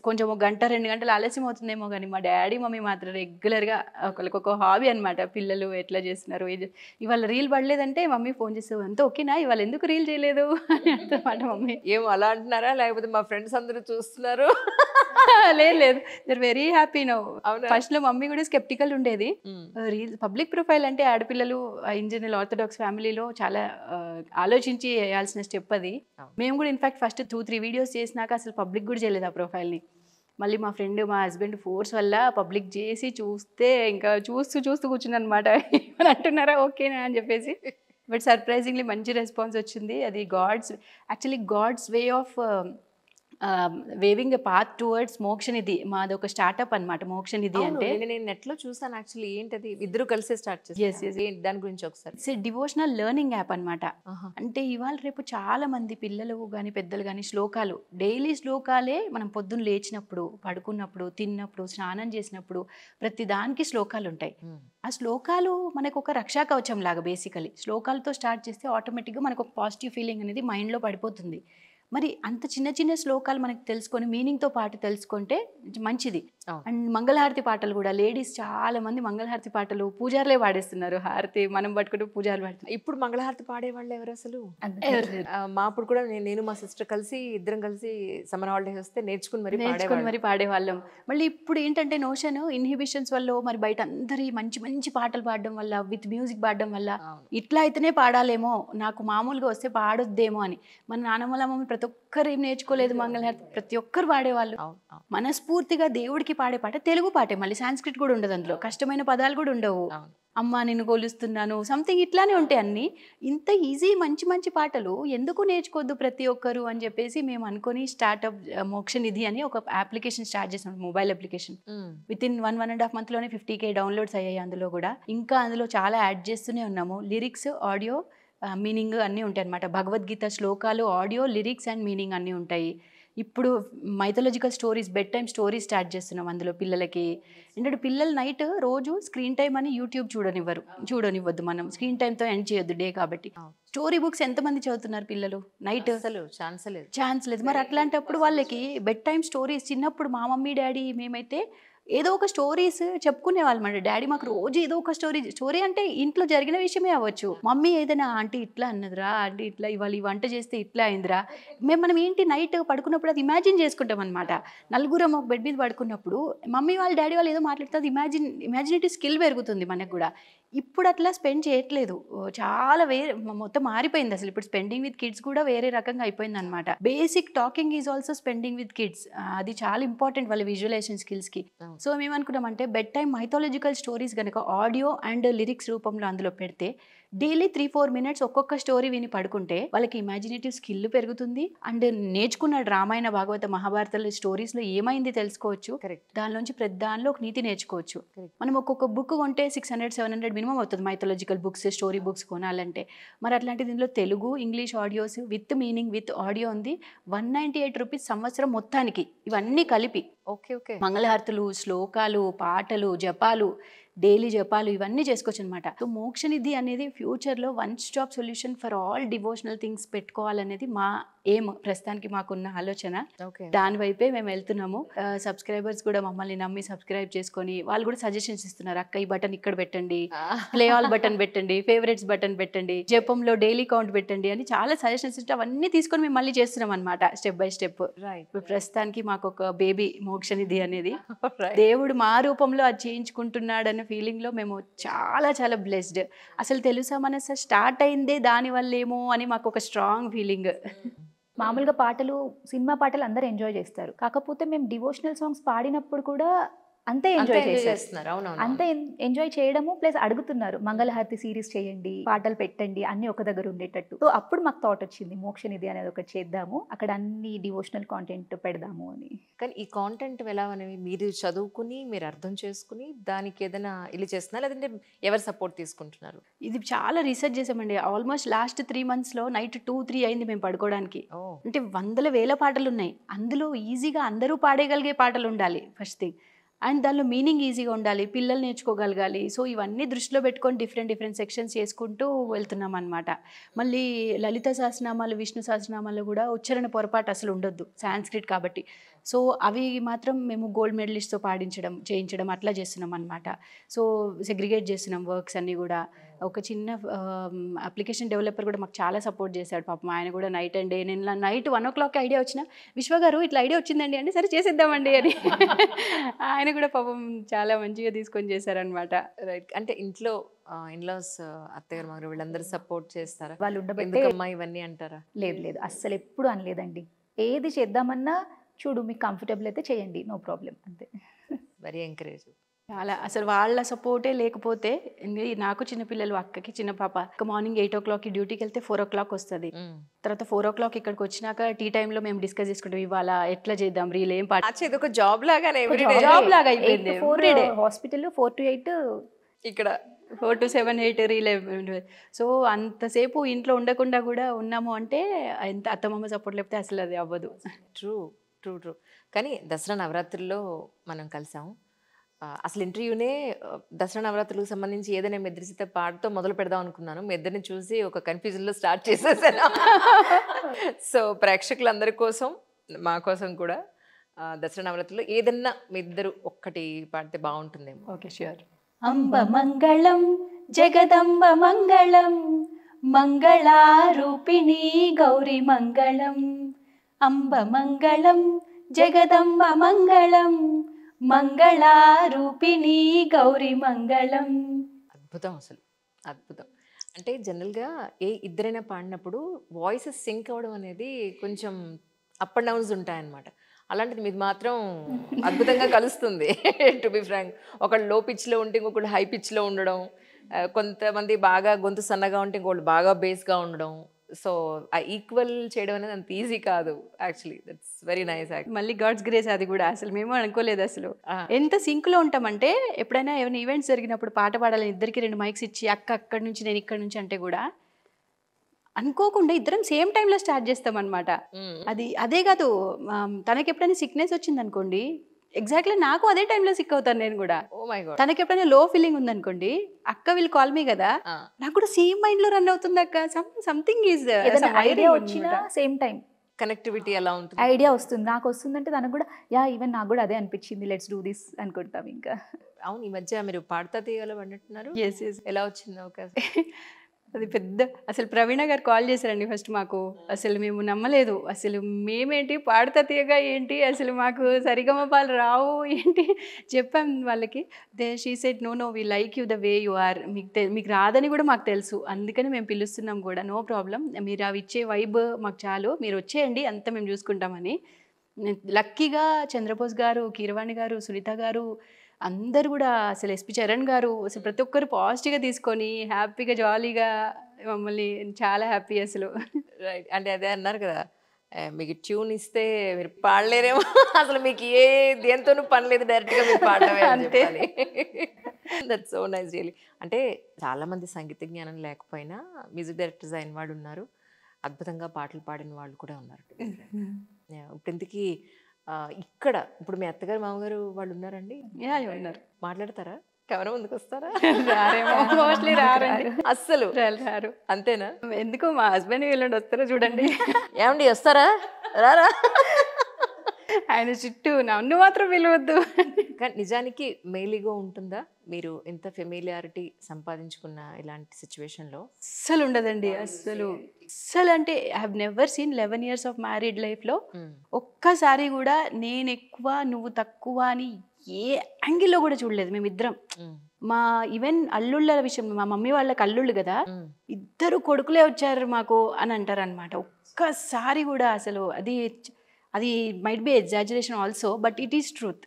కొంచెం 1 గంట 2 గంటలు ఆలస్యం అవుతుందేమో, కానీ మా డాడీ మమ్మీ మాత్రం రెగ్యులర్గా ఒకరికొక హాబీ అనమాట. పిల్లలు ఎట్లా చేస్తున్నారు, ఇవాళ రీల్ పడలేదంటే మమ్మీ ఫోన్ చేస్తావు, అంతా ఓకేనా, ఇవాళ ఎందుకు రీల్ చేయలేదు అని అంటమాట మమ్మీ. ఏం అలా అంటున్నారా, లేకపోతే మా ఫ్రెండ్స్ అందరూ చూస్తున్నారు? లేదు, they're very happy now. First లో మమ్మీ కూడా స్కెప్టికల్ ఉండేది. రీల్స్ పబ్లిక్ ప్రొఫైల్ అంటే ఆడపిల్లలు ఇన్ జనరల్ ఆర్థోడాక్స్ ఫ్యామిలీలో చాలా ఆలోచించి వేయాల్సిన స్టెప్ అది. మేము కూడా ఇన్ఫాక్ట్ ఫస్ట్ 2-3 వీడియోస్ చేసినాక అసలు పబ్లిక్ కూడా చేయలేదు ఆ ప్రొఫైల్ని. మళ్ళీ మా ఫ్రెండ్ మా హస్బెండ్ ఫోర్స్ వల్ల పబ్లిక్ చేసి చూస్తే ఇంకా చూస్తూ కూర్చున్నాను అనమాట. ఏమని అంటున్నారా ఓకేనా అని చెప్పేసి. బట్ సర్ప్రైజింగ్లీ మంచి రెస్పాన్స్ వచ్చింది. అది God's way of waving a path towards Mokshanidhi. మాది ఒక స్టార్ట్అప్ అనమాట మోక్షనిధి. అంటే నేను నెట్ లో చూసాను యాక్చువల్లీ. ఏంటది? ఇద్దరు కలిసి స్టార్ట్ చేసి దాని గురించి ఒకసారి. ఇట్స్ డివోషనల్ లెర్నింగ్ యాప్ అనమాట. అంటే ఇవాళ రేపు చాలా మంది పిల్లలు కానీ పెద్దలు కానీ శ్లోకాలు, డైలీ శ్లోకాలే మనం పొద్దున్న లేచినప్పుడు, పడుకున్నప్పుడు, తిన్నప్పుడు, స్నానం చేసినప్పుడు ప్రతి దానికి శ్లోకాలు ఉంటాయి. ఆ శ్లోకాలు మనకు ఒక రక్షా కవచం లాగా. బేసికలీ శ్లోకాలతో స్టార్ట్ చేస్తే ఆటోమేటిక్గా మనకు ఒక పాజిటివ్ ఫీలింగ్ అనేది మైండ్లో పడిపోతుంది. మరి అంత చిన్న చిన్న శ్లోకాలు మనకి తెలుసుకొని మీనింగ్తో పాటు తెలుసుకుంటే మంచిది. అండ్ మంగళహారతి పాటలు కూడా లేడీస్ చాలా మంది మంగళహారతి పాటలు పూజారులే పాడేస్తున్నారు. హారతి మనం పట్టుకుంటూ పూజారులు పాడుతున్నారు. ఇప్పుడు మంగళహారతి పాడేవాళ్ళు ఎవరు అసలు? మా అప్పుడు కూడా నేను మా సిస్టర్ కలిసి ఇద్దరం కలిసి సమ్మర్ హాలిడేస్ వస్తే నేర్చుకుని మరి పాడేవాళ్ళం. మళ్ళీ ఇప్పుడు ఏంటంటే నోషన్ ఇన్హిబిషన్స్ వల్ల మరి బయట అందరి మంచి మంచి పాటలు పాడడం వల్ల, విత్ మ్యూజిక్ పాడడం వల్ల ఇట్లా అయితేనే పాడాలేమో, నాకు మామూలుగా వస్తే పాడొద్దేమో అని. మన నానమ్మల మమ్మల్ని ప్రతి ఒక్కరు ఏం నేర్చుకోలేదు మంగళహారతి, ప్రతి ఒక్కరు పాడేవాళ్ళు. మనస్ఫూర్తిగా దేవుడికి పాడే పాట తెలుగు పాటే, మళ్ళీ సాంస్క్రిట్ కూడా ఉండదు అందులో, కష్టమైన పదాలు కూడా ఉండవు. అమ్మ నేను కొలుస్తున్నాను సంథింగ్ ఇట్లానే ఉంటాయి అన్ని. ఇంత ఈజీ మంచి మంచి పాటలు ఎందుకు నేర్చుకోవద్దు ప్రతి ఒక్కరు అని చెప్పేసి మేము అనుకొని స్టార్ట్అప్ మోక్షనిధి అని ఒక అప్లికేషన్ స్టార్ట్ చేసాం, mobile application. With in 1.5 months లోనే 50K డౌన్లోడ్స్ అయ్యాయి అందులో కూడా. ఇంకా అందులో చాలా యాడ్ చేస్తూనే ఉన్నాము. లిరిక్స్, ఆడియో, మీనింగ్ అన్నీ ఉంటాయి అనమాట. భగవద్గీత శ్లోకాలు, ఆడియో, లిరిక్స్ అండ్ మీనింగ్ అన్నీ ఉంటాయి. ఇప్పుడు mythological stories, bed time stories start చేస్తున్నాం అందులో పిల్లలకి. ఎందుకంటే పిల్లలు నైట్ రోజు స్క్రీన్ టైం అని యూట్యూబ్ చూడనివ్వద్దు. మనం స్క్రీన్ టైంతో ఎండ్ చేయొద్దు డే కాబట్టి. స్టోరీ బుక్స్ ఎంతమంది చదువుతున్నారు పిల్లలు నైట్? అసలు ఛాన్స్ లేదు. మరి అట్లాంటప్పుడు వాళ్ళకి బెడ్ టైమ్ స్టోరీస్, చిన్నప్పుడు మా మమ్మీ డాడీ మేమైతే ఏదో ఒక స్టోరీస్ చెప్పుకునే వాళ్ళం అండి. డాడీ మాకు రోజు ఏదో ఒక స్టోరీ అంటే ఇంట్లో జరిగిన విషయమే అవ్వచ్చు. మమ్మీ ఏదైనా ఆంటీ ఇట్లా అన్నదిరా, ఆంటీ ఇట్లా ఇవాళ ఈ వంట చేస్తే ఇట్లా అయిందిరా. మనం ఏంటి నైట్ పడుకున్నప్పుడు అది ఇమాజిన్ చేసుకుంటాం అనమాట. నలుగురం ఒక బెడ్ మీద పడుకున్నప్పుడు మమ్మీ వాళ్ళు డాడీ వాళ్ళు ఏదో మాట్లాడుతుంది, ఇమాజినేటివ్ స్కిల్ పెరుగుతుంది మనకు కూడా. ఇప్పుడు అట్లా స్పెండ్ చేయట్లేదు, చాలా మొత్తం మారిపోయింది అసలు. ఇప్పుడు స్పెండింగ్ విత్ కిడ్స్ కూడా వేరే రకంగా అయిపోయింది అనమాట. Basic talking is also spending with kids. అది చాలా ఇంపార్టెంట్ వాళ్ళ విజువలైజేషన్ స్కిల్స్కి. సో మేమనుకున్నామంటే బెడ్ టైమ్ మైథాలజికల్ స్టోరీస్ కనుక ఆడియో అండ్ లిరిక్స్ రూపంలో అందులో పెడితే డైలీ 3-4 minutes ఒక్కొక్క స్టోరీ విని పడుకుంటే వాళ్ళకి ఇమాజినేటివ్ స్కిల్ పెరుగుతుంది. అండ్ నేర్చుకున్నాడు రామాయణ, భాగవత, మహాభారతాల స్టోరీస్లో ఏమైంది తెలుసుకోవచ్చు. దానిలోంచి ప్రతి దానిలో ఒక నీతి నేర్చుకోవచ్చు. మనం ఒక్కొక్క బుక్ కొంటే 600-700 మినిమం అవుతుంది మైథాలజికల్ బుక్స్, స్టోరీ బుక్స్ కొనాలంటే. మరి అట్లాంటి దీనిలో Telugu, English audios with meaning with audio ఉంది. 198 రూపీస్ సంవత్సరం మొత్తానికి, ఇవన్నీ కలిపి. ఓకే. మంగళహారతులు, శ్లోకాలు, పాటలు, జపాలు, డైలీ జపాలు ఇవన్నీ చేసుకోవచ్చు అనమాట. సో మోక్షనిధి అనేది ఫ్యూచర్లో one stop solution for all devotional things పెట్టుకోవాలనేది మా ఏం, ప్రస్తుతానికి మాకున్న ఆలోచన. దాని వైపే మేము వెళ్తున్నాము. సబ్స్క్రైబర్స్ కూడా మమ్మల్ని నమ్మి సబ్స్క్రైబ్ చేసుకొని వాళ్ళు కూడా సజెషన్స్ ఇస్తున్నారు. అక్క ఈ బటన్ ఇక్కడ పెట్టండి, ప్లే ఆల్ బటన్ పెట్టండి, ఫేవరెట్స్ బటన్ పెట్టండి, జపంలో డైలీ కౌంట్ పెట్టండి అని చాలా సజెషన్స్ ఇస్తే అవన్నీ తీసుకొని మేము మళ్ళీ చేస్తున్నాం అనమాట, స్టెప్ బై స్టెప్. ప్రస్తుతానికి మాకు ఒక బేబీ మోక్షనిధి అనేది దేవుడు మా రూపంలో అది చేయించుకుంటున్నాడన్న ఫీలింగ్లో మేము చాలా చాలా బ్లెస్డ్. అసలు తెలుసా మనసు స్టార్ట్ అయిందే దానివల్లేమో అని మాకు ఒక స్ట్రాంగ్ ఫీలింగ్. మామూలుగా పాటలు, సినిమా పాటలు అందరూ ఎంజాయ్ చేస్తారు. కాకపోతే మేము డివోషనల్ సాంగ్స్ పాడినప్పుడు కూడా అంతే ఎంజాయ్ చేస్తున్నారు. అంతే ఎంజాయ్ చేయడము ప్లస్ అడుగుతున్నారు మంగళహారతి సిరీస్ చేయండి, పాటలు పెట్టండి, అన్ని ఒక దగ్గర ఉండేటట్టు. సో అప్పుడు మాకు థాట్ వచ్చింది మోక్షనిధి అనేది ఒకటి చేద్దాము, అక్కడ అన్ని డివోషనల్ కాంటెంట్ పెడదాము అని. కానీ ఈ కాంటెంట్ ఎలా అనేవి మీరు చదువుకుని, మీరు అర్థం చేసుకుని దానికి ఏదైనా ఇలా చేస్తున్నారు, లేదంటే ఎవరు సపోర్ట్ తీసుకుంటున్నారు? ఇది చాలా రీసెర్చ్ చేసామండి. ఆల్మోస్ట్ లాస్ట్ 3 monthsలో నైట్ 2-3 అయింది మేము పడుకోవడానికి. అంటే 100,000 పాటలు ఉన్నాయి. అందులో ఈజీగా అందరూ పాడేయగలిగే పాటలు ఉండాలి ఫస్ట్ థింగ్. అండ్ దానిలో మీనింగ్ ఈజీగా ఉండాలి, పిల్లలు నేర్చుకోగలగాలి. సో ఇవన్నీ దృష్టిలో పెట్టుకొని డిఫరెంట్ సెక్షన్స్ చేసుకుంటూ వెళ్తున్నాం అనమాట. మళ్ళీ లలిత సహస్రనామాలు, విష్ణు సహస్రనామాలు కూడా ఉచ్చారణ పొరపాటు అసలు ఉండొద్దు, సాంస్క్రిట్ కాబట్టి. సో అవి మాత్రం మేము గోల్డ్ మెడలిస్ట్తో చేయించడం అట్లా చేస్తున్నాం అనమాట. సో సెగ్రిగేట్ చేస్తున్నాం వర్క్స్ అన్నీ కూడా. ఒక చిన్న అప్లికేషన్ డెవలపర్ కూడా మాకు చాలా సపోర్ట్ చేశాడు పాపం. ఆయన కూడా నైట్ అండ్ డే, నేను నైట్ 1 o'clock ఐడియా వచ్చిన, విశ్వగారు ఇట్లా ఐడియా వచ్చిందండి అంటే సరే చేసేద్దామండి అని ఆయన కూడా పాపం చాలా మంచిగా తీసుకొని చేశారనమాట. రైట్. అంటే ఇంట్లో ఇన్లాస్, అత్తగారు, మాకు వీళ్ళందరూ సపోర్ట్ చేస్తారా? వాళ్ళు ఉండబట్టే ఎందుకమ్మా ఇవన్నీ అంటారా? లేదు అస్సలు ఎప్పుడు అనలేదండి. ఏది చేద్దామన్నా చూడు మీకు కంఫర్టబుల్ అయితే చేయండి, నో ప్రాబ్లం అంతే. Very encourage. చాలా అసలు వాళ్ళ సపోర్టే లేకపోతే నాకు చిన్నపిల్లలు, అక్కకి చిన్న పాప, మార్నింగ్ 8 o'clock డ్యూటీకి వెళ్తే 4 o'clock వస్తుంది. తర్వాత 4 o'clock ఇక్కడికి వచ్చినాక టీ టైంలో మేము డిస్కస్ చేసుకుంటాం ఇవాళ ఎట్లా చేద్దాం రీల్ ఏం పాట. ఇది ఒక జాబ్ లాగానే జాబ్ లాగా అయిపోయింది. హాస్పిటల్ 4 to 8 ఇక్కడ 4 to 7 8 రీల్. సో అంతసేపు ఇంట్లో ఉండకుండా కూడా ఉన్నాము అంటే ఎంత అత్తమామ సపోర్ట్ లేకపోతే అసలు అది అవ్వదు. True true true. కానీ దసరా నవరాత్రుల్లో మనం కలిసాం. అసలు ఇంటర్వ్యూనే దసరా నవరాత్రులకు సంబంధించి ఏదైనా మీ ఇద్దరి చేత పాటతో మొదలు పెడదాం అనుకున్నాను. మీ ఇద్దరిని చూసి ఒక కన్ఫ్యూజన్లో స్టార్ట్ చేసేసాను. సో ప్రేక్షకులందరి కోసం, మా కోసం కూడా దసరా నవరాత్రుల్లో ఏదన్నా మీ ఇద్దరు ఒక్కటి పాడితే బాగుంటుందేమో. Okay, sure. అంబ మంగళం జగదంబ మంగళం మంగళారూపిణి గౌరీ మంగళం. అంబ మంగళం జగదంబ మంగళం మంగళారూపిణి గౌరీ మంగళం. అద్భుతం, అసలు అద్భుతం. అంటే జనరల్గా ఇద్దరైనా పాడినప్పుడు వాయిసెస్ సింక్ అవ్వడం అనేది కొంచెం అప్ అండ్ డౌన్స్ ఉంటాయన్నమాట. అలాంటిది మీది మాత్రం అద్భుతంగా కలుస్తుంది. టు బి ఫ్రాంక్, ఒకళ్ళు లో పిచ్లో ఉంటే ఇంకొకళ్ళు హై పిచ్లో ఉండడం, కొంతమంది బాగా గొంతు సన్నగా ఉంటే ఇంకొకళ్ళు బాగా బేస్గా ఉండడం. సో ఆ ఈక్వల్ చేయడం అనేది అంత ఈజీ కాదు యాక్చువల్లీ. That's very nice. మళ్ళీ గాడ్స్ గ్రేస్ అది కూడా. అసలు మేము అనుకోలేదు అసలు ఎంత సింక్లో ఉంటామంటే, ఎప్పుడైనా ఏమైనా ఈవెంట్స్ జరిగినప్పుడు పాట పాడాలని ఇద్దరికి 2 మైక్స్ ఇచ్చి అక్క అక్కడి నుంచి నేను ఇక్కడి నుంచి అంటే కూడా అనుకోకుండా ఇద్దరం సేమ్ టైంలో స్టార్ట్ చేస్తాం అనమాట. అదే కాదు, తనకి ఎప్పుడైనా సిక్నెస్ వచ్చింది అనుకోండి, ఎగ్జాక్ట్లీ నాకు అదే టైంలో సిక్ అవుతాను నేను కూడా. తనకి ఎప్పుడైనా లో ఫీలింగ్ ఉందనుకోండి, అక్క విల్ కాల్ మీ కదా, నాకు కూడా సేమ్ మైండ్ లో రన్ అవుతుంది అక్క. సంథింగ్ ఈజ్ ఐడియా వచ్చినా సేమ్ టైం కనెక్టివిటీ ఎలా ఉంటుంది, ఐడియా వస్తుంది. నాకు వస్తుందంటే తనకు కూడా ఈవెన్ నాకు కూడా అదే అనిపించింది, లెట్స్ డూ దిస్ అనుకుంటాం ఇంకా. అవును, ఈ మధ్య మీరు పాడతా తీయగల అంటున్నారు. ఎలా వచ్చింది అవకాశం? అది పెద్ద అసలు ప్రవీణ గారు కాల్ చేశారండి ఫస్ట్ మాకు. అసలు మేము నమ్మలేదు. అసలు మేమేంటి పాడతా తీయగా ఏంటి, అసలు మాకు సరిగమపాలు రావు ఏంటి చెప్పాం వాళ్ళకి. She said no we like you the way you are, మీకు రాదని కూడా మాకు తెలుసు, అందుకని మేము పిలుస్తున్నాం కూడా, నో ప్రాబ్లం, మీరు అవి ఇచ్చే వైబ్ మాకు చాలు, మీరు వచ్చేయండి అంతా మేము చూసుకుంటామని. లక్కీగా చంద్రబోస్ గారు, కీరవాణి గారు, సునీత గారు అందరు కూడా, అసలు ఎస్పి చరణ్ గారు, అసలు ప్రతి ఒక్కరు పాజిటివ్గా తీసుకొని హ్యాపీగా జాలీగా మమ్మల్ని, చాలా హ్యాపీ అసలు. రైట్. అంటే అదే అన్నారు కదా, మీకు ట్యూన్ ఇస్తే మీరు పాడలేరేమో, అసలు మీకు దేంతోనూ పని లేదు, డైరెక్ట్గా మీరు పాడటమే అంతే. That's so nice really. అంటే చాలామంది సంగీత జ్ఞానం లేకపోయినా మ్యూజిక్ డైరెక్టర్స్ అయిన వాళ్ళు ఉన్నారు, అద్భుతంగా పాటలు పాడిన వాళ్ళు కూడా ఉన్నారు. ఇప్పుడు ఇంతకీ ఇక్కడ ఇప్పుడు మీ అత్తగారు మామగారు వాళ్ళు ఉన్నారండి? ఉన్నారు. మాట్లాడతారా? కెమెరా ముందుకు వస్తారా? మోస్ట్లీ రారండి, అస్సలు రారు. అంతేనా? ఎందుకు మా హస్బెండ్ వీళ్ళండి వస్తారో చూడండి. ఏమండి వస్తారా? రారా? ఆయన చుట్టూ నన్ను మాత్రం పిలవద్దు. కానీ నిజానికి మేలీగా ఉంటుందా మీరు ఇంత ఫెమిలియారిటీ సంపాదించుకున్న ఇలాంటి సిచ్యువేషన్లో? అస్సలు ఉండదండి, అస్సలు అంటే I have never seen 11 years of married లైఫ్లో ఒక్కసారి కూడా నేను ఎక్కువ నువ్వు తక్కువ అని ఏ యాంగిల్లో కూడా చూడలేదు మేమిద్దరం. మా ఈవెన్ అల్లుళ్ళ విషయం, మా మమ్మీ వాళ్ళకి అల్లుళ్ళు కదా, 2 కొడుకులే వచ్చారు మాకు అని అంటారు అనమాట. ఒక్కసారి కూడా అసలు అది might be exaggeration also, but it is truth.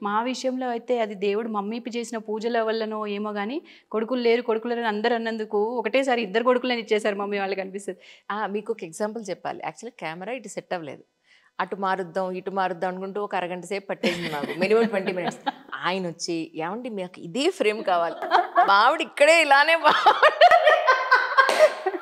మా విషయంలో అయితే అది దేవుడు మమ్మీకి చేసిన పూజల వల్లనో ఏమో కానీ కొడుకులు లేరు అందరు అన్నందుకు ఒకటేసారి 2 కొడుకులని ఇచ్చేసారు మమ్మీ వాళ్ళకి అనిపిస్తుంది. మీకు ఒక ఎగ్జాంపుల్ చెప్పాలి. యాక్చువల్లీ కెమెరా ఇటు సెట్ అవ్వలేదు, అటు మారుద్దాం ఇటు మారుద్దాం అనుకుంటూ ఒక అరగంట సేపు పట్టేసింది నాకు, మినిమం 20 minutes. ఆయన వచ్చి ఏమండి మీకు ఇదే ఫ్రేమ్ కావాలి, మావిడ ఇక్కడే ఇలానే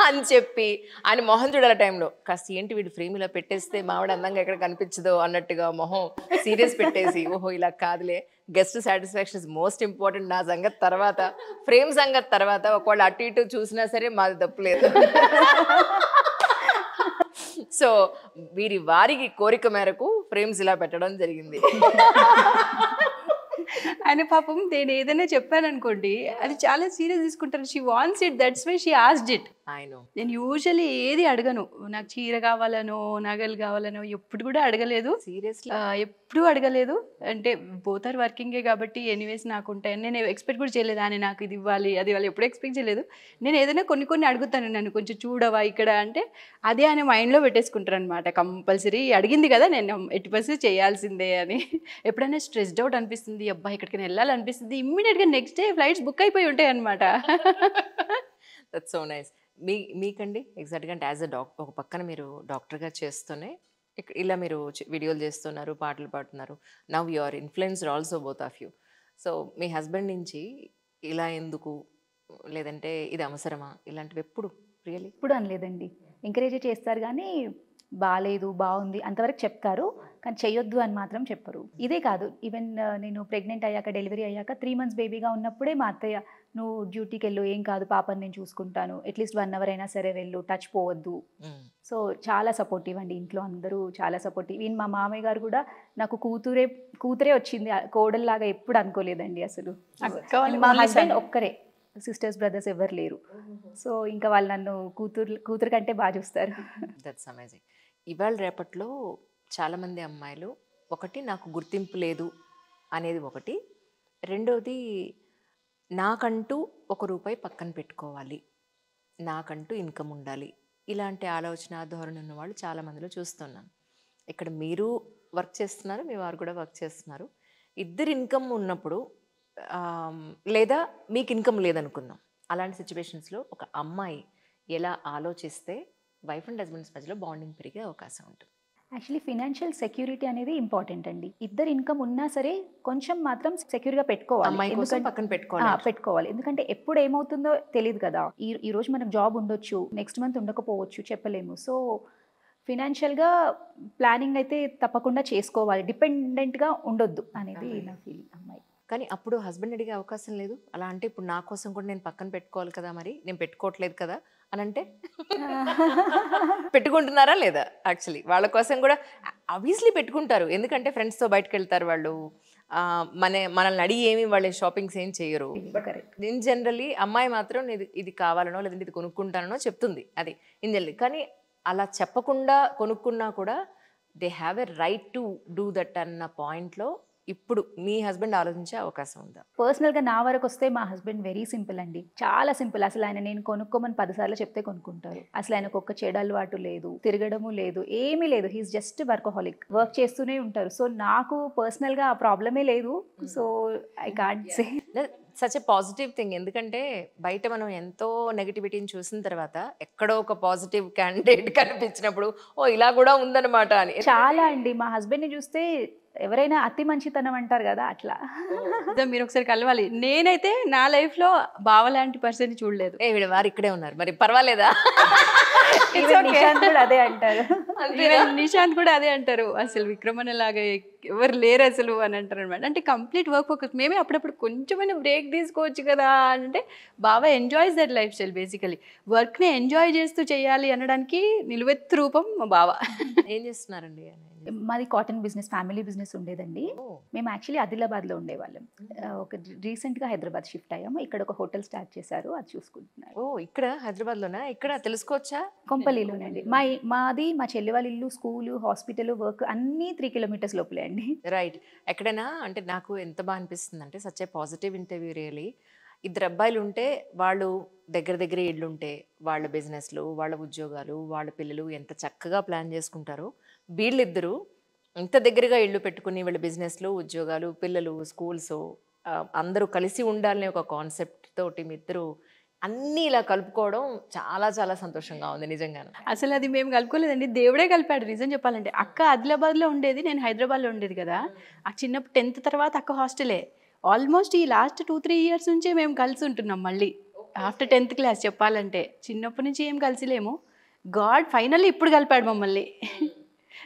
అని చెప్పి ఆయన మొహం చూడాలి టైంలో, కాస్త ఏంటి వీడు ఫ్రేమ్ ఇలా పెట్టేస్తే మావిడ అందంగా ఎక్కడ కనిపించదో అన్నట్టుగా మొహం సీరియస్ పెట్టేసి, ఓహో ఇలా కాదులే, guest satisfaction is most important, నా సంగతి తర్వాత, ఫ్రేమ్ సంగతి తర్వాత, ఒకవేళ అటు ఇటు చూసినా సరే మాది తప్పులేదు. సో వారికి కోరిక మేరకు ఫ్రేమ్స్ ఇలా పెట్టడం జరిగింది. ఆయన పాపం నేను ఏదైనా చెప్పాను అనుకోండి అది చాలా సీరియస్ తీసుకుంటారు. She wants it, that's why she asked it. నేను యూజువల్లీ ఏది అడగను. నాకు చీర కావాలనో నగలు కావాలనో ఎప్పుడు కూడా అడగలేదు. సీరియస్లీ ఎప్పుడూ అడగలేదు. అంటే బోత్ ఆర్ వర్కింగే కాబట్టి ఎనీవేస్ నాకు ఉంటాయి. నేను ఎక్స్పెక్ట్ కూడా చేయలేదు అని నాకు ఇది ఇవ్వాలి అది ఇవ్వాలి, ఎప్పుడు ఎక్స్పెక్ట్ చేయలేదు. నేను ఏదైనా కొన్ని అడుగుతాను, నన్ను కొంచెం చూడవా ఇక్కడ అంటే అదే ఆయన మైండ్లో పెట్టేసుకుంటారు అనమాట. కంపల్సరీ అడిగింది కదా నేను 80% చేయాల్సిందే అని. ఎప్పుడైనా స్ట్రెస్డ్ అవుట్ అనిపిస్తుంది, అబ్బా ఇక్కడికి వెళ్ళాలనిపిస్తుంది, ఇమ్మీడియట్గా నెక్స్ట్ డే ఫ్లైట్స్ బుక్ అయిపోయి ఉంటాయి అనమాట. That's so nice. మీకండి ఎగ్జాక్ట్గా అంటే యాజ్ అ డాక్టర్, ఒక పక్కన మీరు డాక్టర్గా చేస్తూనే ఇలా మీరు వీడియోలు చేస్తున్నారు, పాటలు పాడుతున్నారు. Now you are influenced also both of you. So మీ హస్బెండ్ నుంచి ఇలా ఎందుకు, లేదంటే ఇది అవసరమా, ఇలాంటివి ఎప్పుడు రియల్లీ? ఇప్పుడు అనలేదండి, ఎంకరేజ్ చేస్తారు కానీ బాగాలేదు బాగుంది అంతవరకు చెప్తారు, కానీ చెయ్యొద్దు అని మాత్రం చెప్పరు. ఇదే కాదు, ఈవెన్ నేను ప్రెగ్నెంట్ అయ్యాక డెలివరీ అయ్యాక 3 months బేబీగా ఉన్నప్పుడే మా అత్తయ్య నువ్వు డ్యూటీకి వెళ్ళు, ఏం కాదు పాపని నేను చూసుకుంటాను, అట్లీస్ట్ 1 hour అయినా సరే వెళ్ళు, టచ్ పోవద్దు. సో చాలా సపోర్టివ్ అండి, ఇంట్లో అందరూ చాలా సపోర్టివ్. ఈయన మా మామయ్య గారు కూడా నాకు కూతురే వచ్చింది, కోడల్లాగా ఎప్పుడు అనుకోలేదండి అసలు. మా హస్బెండ్ ఒక్కరే, సిస్టర్స్ బ్రదర్స్ ఎవరు లేరు. సో ఇంకా వాళ్ళు నన్ను కూతురు కంటే బాగా చూస్తారు. That's amazing. ఇవాళ రేపట్లో చాలామంది అమ్మాయిలు ఒకటి నాకు గుర్తింపు లేదు అనేది ఒకటి, రెండోది నాకంటూ ₹1 పక్కన పెట్టుకోవాలి, నాకంటూ ఇన్కమ్ ఉండాలి, ఇలాంటి ఆలోచన ధోరణి ఉన్న వాళ్ళు చాలామందిలో చూస్తున్నాను. ఇక్కడ మీరు వర్క్ చేస్తున్నారు, మీ వారు కూడా వర్క్ చేస్తున్నారు. ఇద్దరు ఇన్కమ్ ఉన్నప్పుడు లేదా మీకు ఇన్కమ్ లేదనుకుందాం, అలాంటి సిచ్యువేషన్స్లో ఒక అమ్మాయి ఎలా ఆలోచిస్తే వైఫ్ అండ్ హస్బెండ్స్ మధ్యలో బాండింగ్ పెరిగే అవకాశం ఉంటుంది? యాక్చువల్లీ ఫినాన్షియల్ సెక్యూరిటీ అనేది ఇంపార్టెంట్ అండి. ఇద్దరు ఇన్కమ్ ఉన్నా సరే కొంచెం మాత్రం సెక్యూర్గా పెట్టుకోవాలి, పక్కన పెట్టుకోవాలి. ఎందుకంటే ఎప్పుడు ఏమవుతుందో తెలియదు కదా. ఈ రోజు మనకు జాబ్ ఉండొచ్చు, నెక్స్ట్ మంత్ ఉండకపోవచ్చు, చెప్పలేము. సో ఫినాన్షియల్గా ప్లానింగ్ అయితే తప్పకుండా చేసుకోవాలి, డిపెండెంట్గా ఉండొద్దు అనేది నా ఫీలింగ్. అమ్మాయి కానీ అప్పుడు హస్బెండ్ అడిగే అవకాశం లేదు, అలా అంటే ఇప్పుడు నా కోసం కూడా నేను పక్కన పెట్టుకోవాలి కదా, మరి నేను పెట్టుకోవట్లేదు కదా అని అంటే పెట్టుకుంటున్నారా లేదా? యాక్చువల్లీ వాళ్ళ కోసం కూడా ఆబ్వియస్లీ పెట్టుకుంటారు, ఎందుకంటే ఫ్రెండ్స్తో బయటకు వెళ్తారు వాళ్ళు, మనల్ని అడిగి ఏమి వాళ్ళ షాపింగ్స్ ఏం చేయరు. ఇన్ జనరల్లీ అమ్మాయి మాత్రం ఇది కావాలనో లేదంటే ఇది కొనుక్కుంటానో చెప్తుంది, అది ఇన్ జనరల్లీ. కానీ అలా చెప్పకుండా కొనుక్కున్నా కూడా they have a right to do that అన్న పాయింట్లో ఇప్పుడు మీ హస్బెండ్ ఆలోచించే అవకాశం ఉందా? పర్సనల్గా నా వరకు వస్తే మా హస్బెండ్ వెరీ సింపుల్ అండి, చాలా సింపుల్. అసలు ఆయన నేను కొనుక్కోమని 10 సార్లు చెప్తే కొనుక్కుంటారు. అసలు ఆయనకు ఒక్క చెడు అలవాటు లేదు, తిరగడము లేదు, ఏమీ లేదు. హీస్ జస్ట్ వర్కహాలిక్, వర్క్ చేస్తూనే ఉంటారు. సో నాకు పర్సనల్గా ఆ ప్రాబ్లమే లేదు. So I can't say such a positive thing. ఎందుకంటే బయట మనం ఎంతో నెగటివిటీని చూసిన తర్వాత ఎక్కడో ఒక పాజిటివ్ క్యాండిడేట్ కనిపించినప్పుడు ఓ ఇలా కూడా ఉందన్నమాట అని చాలా అండి. మా హస్బెండ్ని చూస్తే ఎవరైనా అతి మంచితనం అంటారు కదా, అట్లా. మీరు ఒకసారి కలవాలి. నేనైతే నా లైఫ్లో బావ లాంటి పర్సన్ చూడలేదు. వీడు వారు ఇక్కడే ఉన్నారు, మరి పర్వాలేదా? నిశాంత్ కూడా అదే అంటారు. నిశాంత్ కూడా అదే అంటారు, అసలు విక్రమణ లాగా ఎవరు లేరు అసలు అని అంటారు అనమాట. అంటే కంప్లీట్ వర్క్ ఫోకస్. మేమే అప్పుడప్పుడు కొంచెమైనా బ్రేక్ తీసుకోవచ్చు కదా అంటే బాగా enjoys that life style. Basically వర్క్ని ఎంజాయ్ చేస్తూ చేయాలి అనడానికి నిలువెత్తు రూపం మా బావ. ఏం చేస్తున్నారండి? మాది కాటన్ బిజినెస్, ఫ్యామిలీ బిజినెస్ ఉండేదండి. మేము యాక్చువల్లీ ఆదిలాబాద్లో ఉండేవాళ్ళం. ఒక రీసెంట్గా హైదరాబాద్ షిఫ్ట్ అయ్యాము. ఇక్కడ ఒక హోటల్ స్టార్ట్ చేశారు, అది చూసుకుంటున్నారు. ఓ ఇక్కడ హైదరాబాద్లోనా? ఇక్కడ తెలుసుకోవచ్చా? కొంపల్లిలోనండి. మాది మా చెల్లి వాళ్ళ ఇల్లు, స్కూలు, హాస్పిటల్, వర్క్ అన్నీ 3 kilometers లోపలే అండి. రైట్. ఎక్కడైనా అంటే నాకు ఎంత బాగా అనిపిస్తుంది అంటే such a positive interview really. 2 అబ్బాయిలు ఉంటే వాళ్ళు దగ్గర ఇళ్ళు ఉంటే వాళ్ళ బిజినెస్లు, వాళ్ళ ఉద్యోగాలు, వాళ్ళ పిల్లలు ఎంత చక్కగా ప్లాన్ చేసుకుంటారో, వీళ్ళిద్దరూ ఇంత దగ్గరగా ఇళ్ళు పెట్టుకుని వీళ్ళ బిజినెస్లు, ఉద్యోగాలు, పిల్లలు, స్కూల్స్ అందరూ కలిసి ఉండాలనే ఒక కాన్సెప్ట్ తోటి మీ ఇద్దరు అన్నీ ఇలా కలుపుకోవడం చాలా చాలా సంతోషంగా ఉంది నిజంగానే. అసలు అది మేము కలుపుకోలేదండి, దేవుడే కలిపాడు. నిజం చెప్పాలంటే అక్క ఆదిలాబాద్లో ఉండేది, నేను హైదరాబాద్లో ఉండేది కదా. ఆ చిన్నప్పుడు 10th తర్వాత అక్క హాస్టలే. ఆల్మోస్ట్ ఈ లాస్ట్ 2-3 years నుంచే మేము కలిసి ఉంటున్నాం మళ్ళీ. ఆఫ్టర్ 10th class చెప్పాలంటే చిన్నప్పటి నుంచి ఏం కలిసిలేము. గాడ్ ఫైనల్లీ ఇప్పుడు కలిపాడు మమ్మల్ని.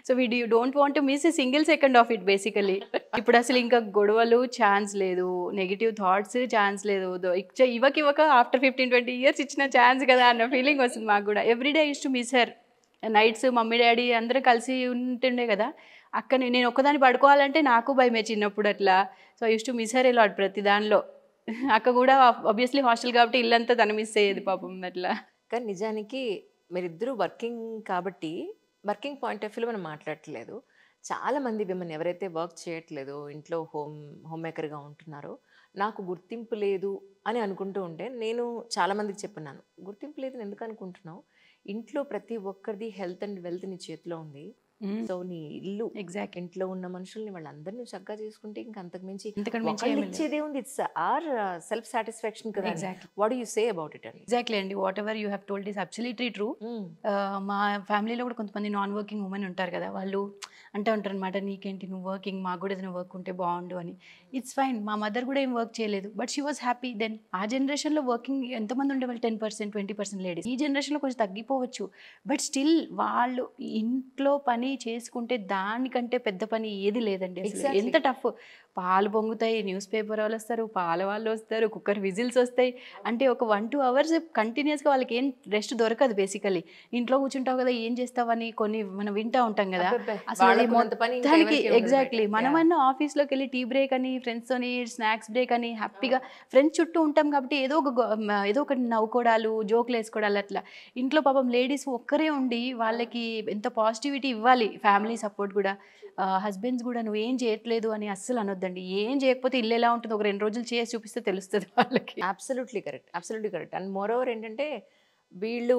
So we don't want to miss a single second of it basically. ఇప్పుడు అసలు ఇంకా గొడవలు ఛాన్స్ లేదు, నెగిటివ్ థాట్స్ ఛాన్స్ లేదు. ఇవ్వక ఆఫ్టర్ 15-20 years ఇచ్చిన ఛాన్స్ కదా అన్న ఫీలింగ్ వస్తుంది మాకు కూడా. Everyday use to miss her. Nights mummy daddy అందరూ కలిసి ఉంటుండే కదా, అక్కని నేను ఒక్కదాన్ని పడుకోవాలంటే నాకు భయమే చిన్నప్పుడు అట్లా. So I use to miss her a lot ప్రతి దానిలో. అక్క కూడా ఆబ్వియస్లీ హాస్టల్ కాబట్టి ఇల్లంతా తను మిస్ అయ్యేది పాపం అట్లా. కానీ నిజానికి మీరిద్దరూ వర్కింగ్ కాబట్టి వర్కింగ్ పాయింట్ ఆఫ్ వ్యూలో మనం మాట్లాడట్లేదు. చాలామంది విమెన్ ఎవరైతే వర్క్ చేయట్లేదో ఇంట్లో హోమ్ మేకర్గా ఉంటున్నారో నాకు గుర్తింపు లేదు అని అనుకుంటూ ఉంటే నేను చాలామందికి చెప్పన్నాను, గుర్తింపు లేదని ఎందుకు అనుకుంటున్నావు, ఇంట్లో ప్రతి ఒక్కరిది హెల్త్ అండ్ వెల్త్ నీ చేతిలో ఉంది. సో నీ ఇల్లు ఎగ్జాక్ట్ ఇంట్లో ఉన్న మనుషుల్ని వాళ్ళందరినీ చక్కగా చేసుకుంటే ఇంకా అంతకు మించి ఇంతకంటే మించి ఒకళ్ళు ఏమీ లేదు. ఇచ్చేదే ఉంది. ఇట్స్ ఆర్ సెల్ఫ్ సాటిస్ఫాక్షన్ కదా. Exactly. What you say about it అండి? ఎగ్జాక్ట్లీ అండి. What ever you have told is absolutely true. మా ఫ్యామిలీలో కూడా కొంతమంది నాన్ వర్కింగ్ ఉమెన్ ఉంటారు కదా, వాళ్ళు అంటూ ఉంటారు అనమాట, నీకేంటి నువ్వు వర్కింగ్, మాకు కూడా ఏదైనా వర్క్ ఉంటే బాగుండు అని. ఇట్స్ ఫైన్, మా మదర్ కూడా ఏం వర్క్ చేయలేదు, but she was happy then. ఆ జనరేషన్లో వర్కింగ్ ఎంతమంది ఉండేవాళ్ళు, 10% 20% లేడీస్. ఈ జనరేషన్లో కొంచెం తగ్గిపోవచ్చు, బట్ స్టిల్ వాళ్ళు ఇంట్లో పని చేసుకుంటే దానికంటే పెద్ద పని ఏది లేదండి అసలు. Exactly. ఎంత టఫ్. పాలు పొంగుతాయి, న్యూస్ పేపర్ వాళ్ళు వస్తారు, పాల వాళ్ళు వస్తారు, కుక్కర్ విజిల్స్ వస్తాయి. అంటే ఒక 1-2 hours కంటిన్యూస్గా వాళ్ళకి ఏం రెస్ట్ దొరకదు బేసికలీ. ఇంట్లో కూర్చుంటావు కదా, ఏం చేస్తావని కొన్ని మనం వింటూ ఉంటాం కదా. అబ్బబ్బే, అసలు అది వాళ్ళకున్నంత పని ఇంకా మొత్తానికి ఎవరికీ ఉండదు ఎగ్జాక్ట్లీ బయట. మనమన్నా ఆఫీస్లోకి వెళ్ళి టీ బ్రేక్ అని, ఫ్రెండ్స్తోని స్నాక్స్ బ్రేక్ అని హ్యాపీగా ఫ్రెండ్స్ చుట్టూ ఉంటాం కాబట్టి ఏదో ఒకటి నవ్వుకోవడాలు, జోకులు వేసుకోవడాలు అట్లా. ఇంట్లో పాపం లేడీస్ ఒక్కరే ఉండి వాళ్ళకి ఎంత పాజిటివిటీ ఇవ్వాలి, ఫ్యామిలీ సపోర్ట్ కూడా. హస్బెండ్స్ కూడా నువ్వు ఏం చేయట్లేదు అని అస్సలు అనొద్దండి. ఏం చేయకపోతే ఇల్లు ఎలా ఉంటుంది ఒక 2 రోజులు చేసి చూపిస్తే తెలుస్తుంది వాళ్ళకి. Absolutely correct. And more over ఏంటంటే వీళ్ళు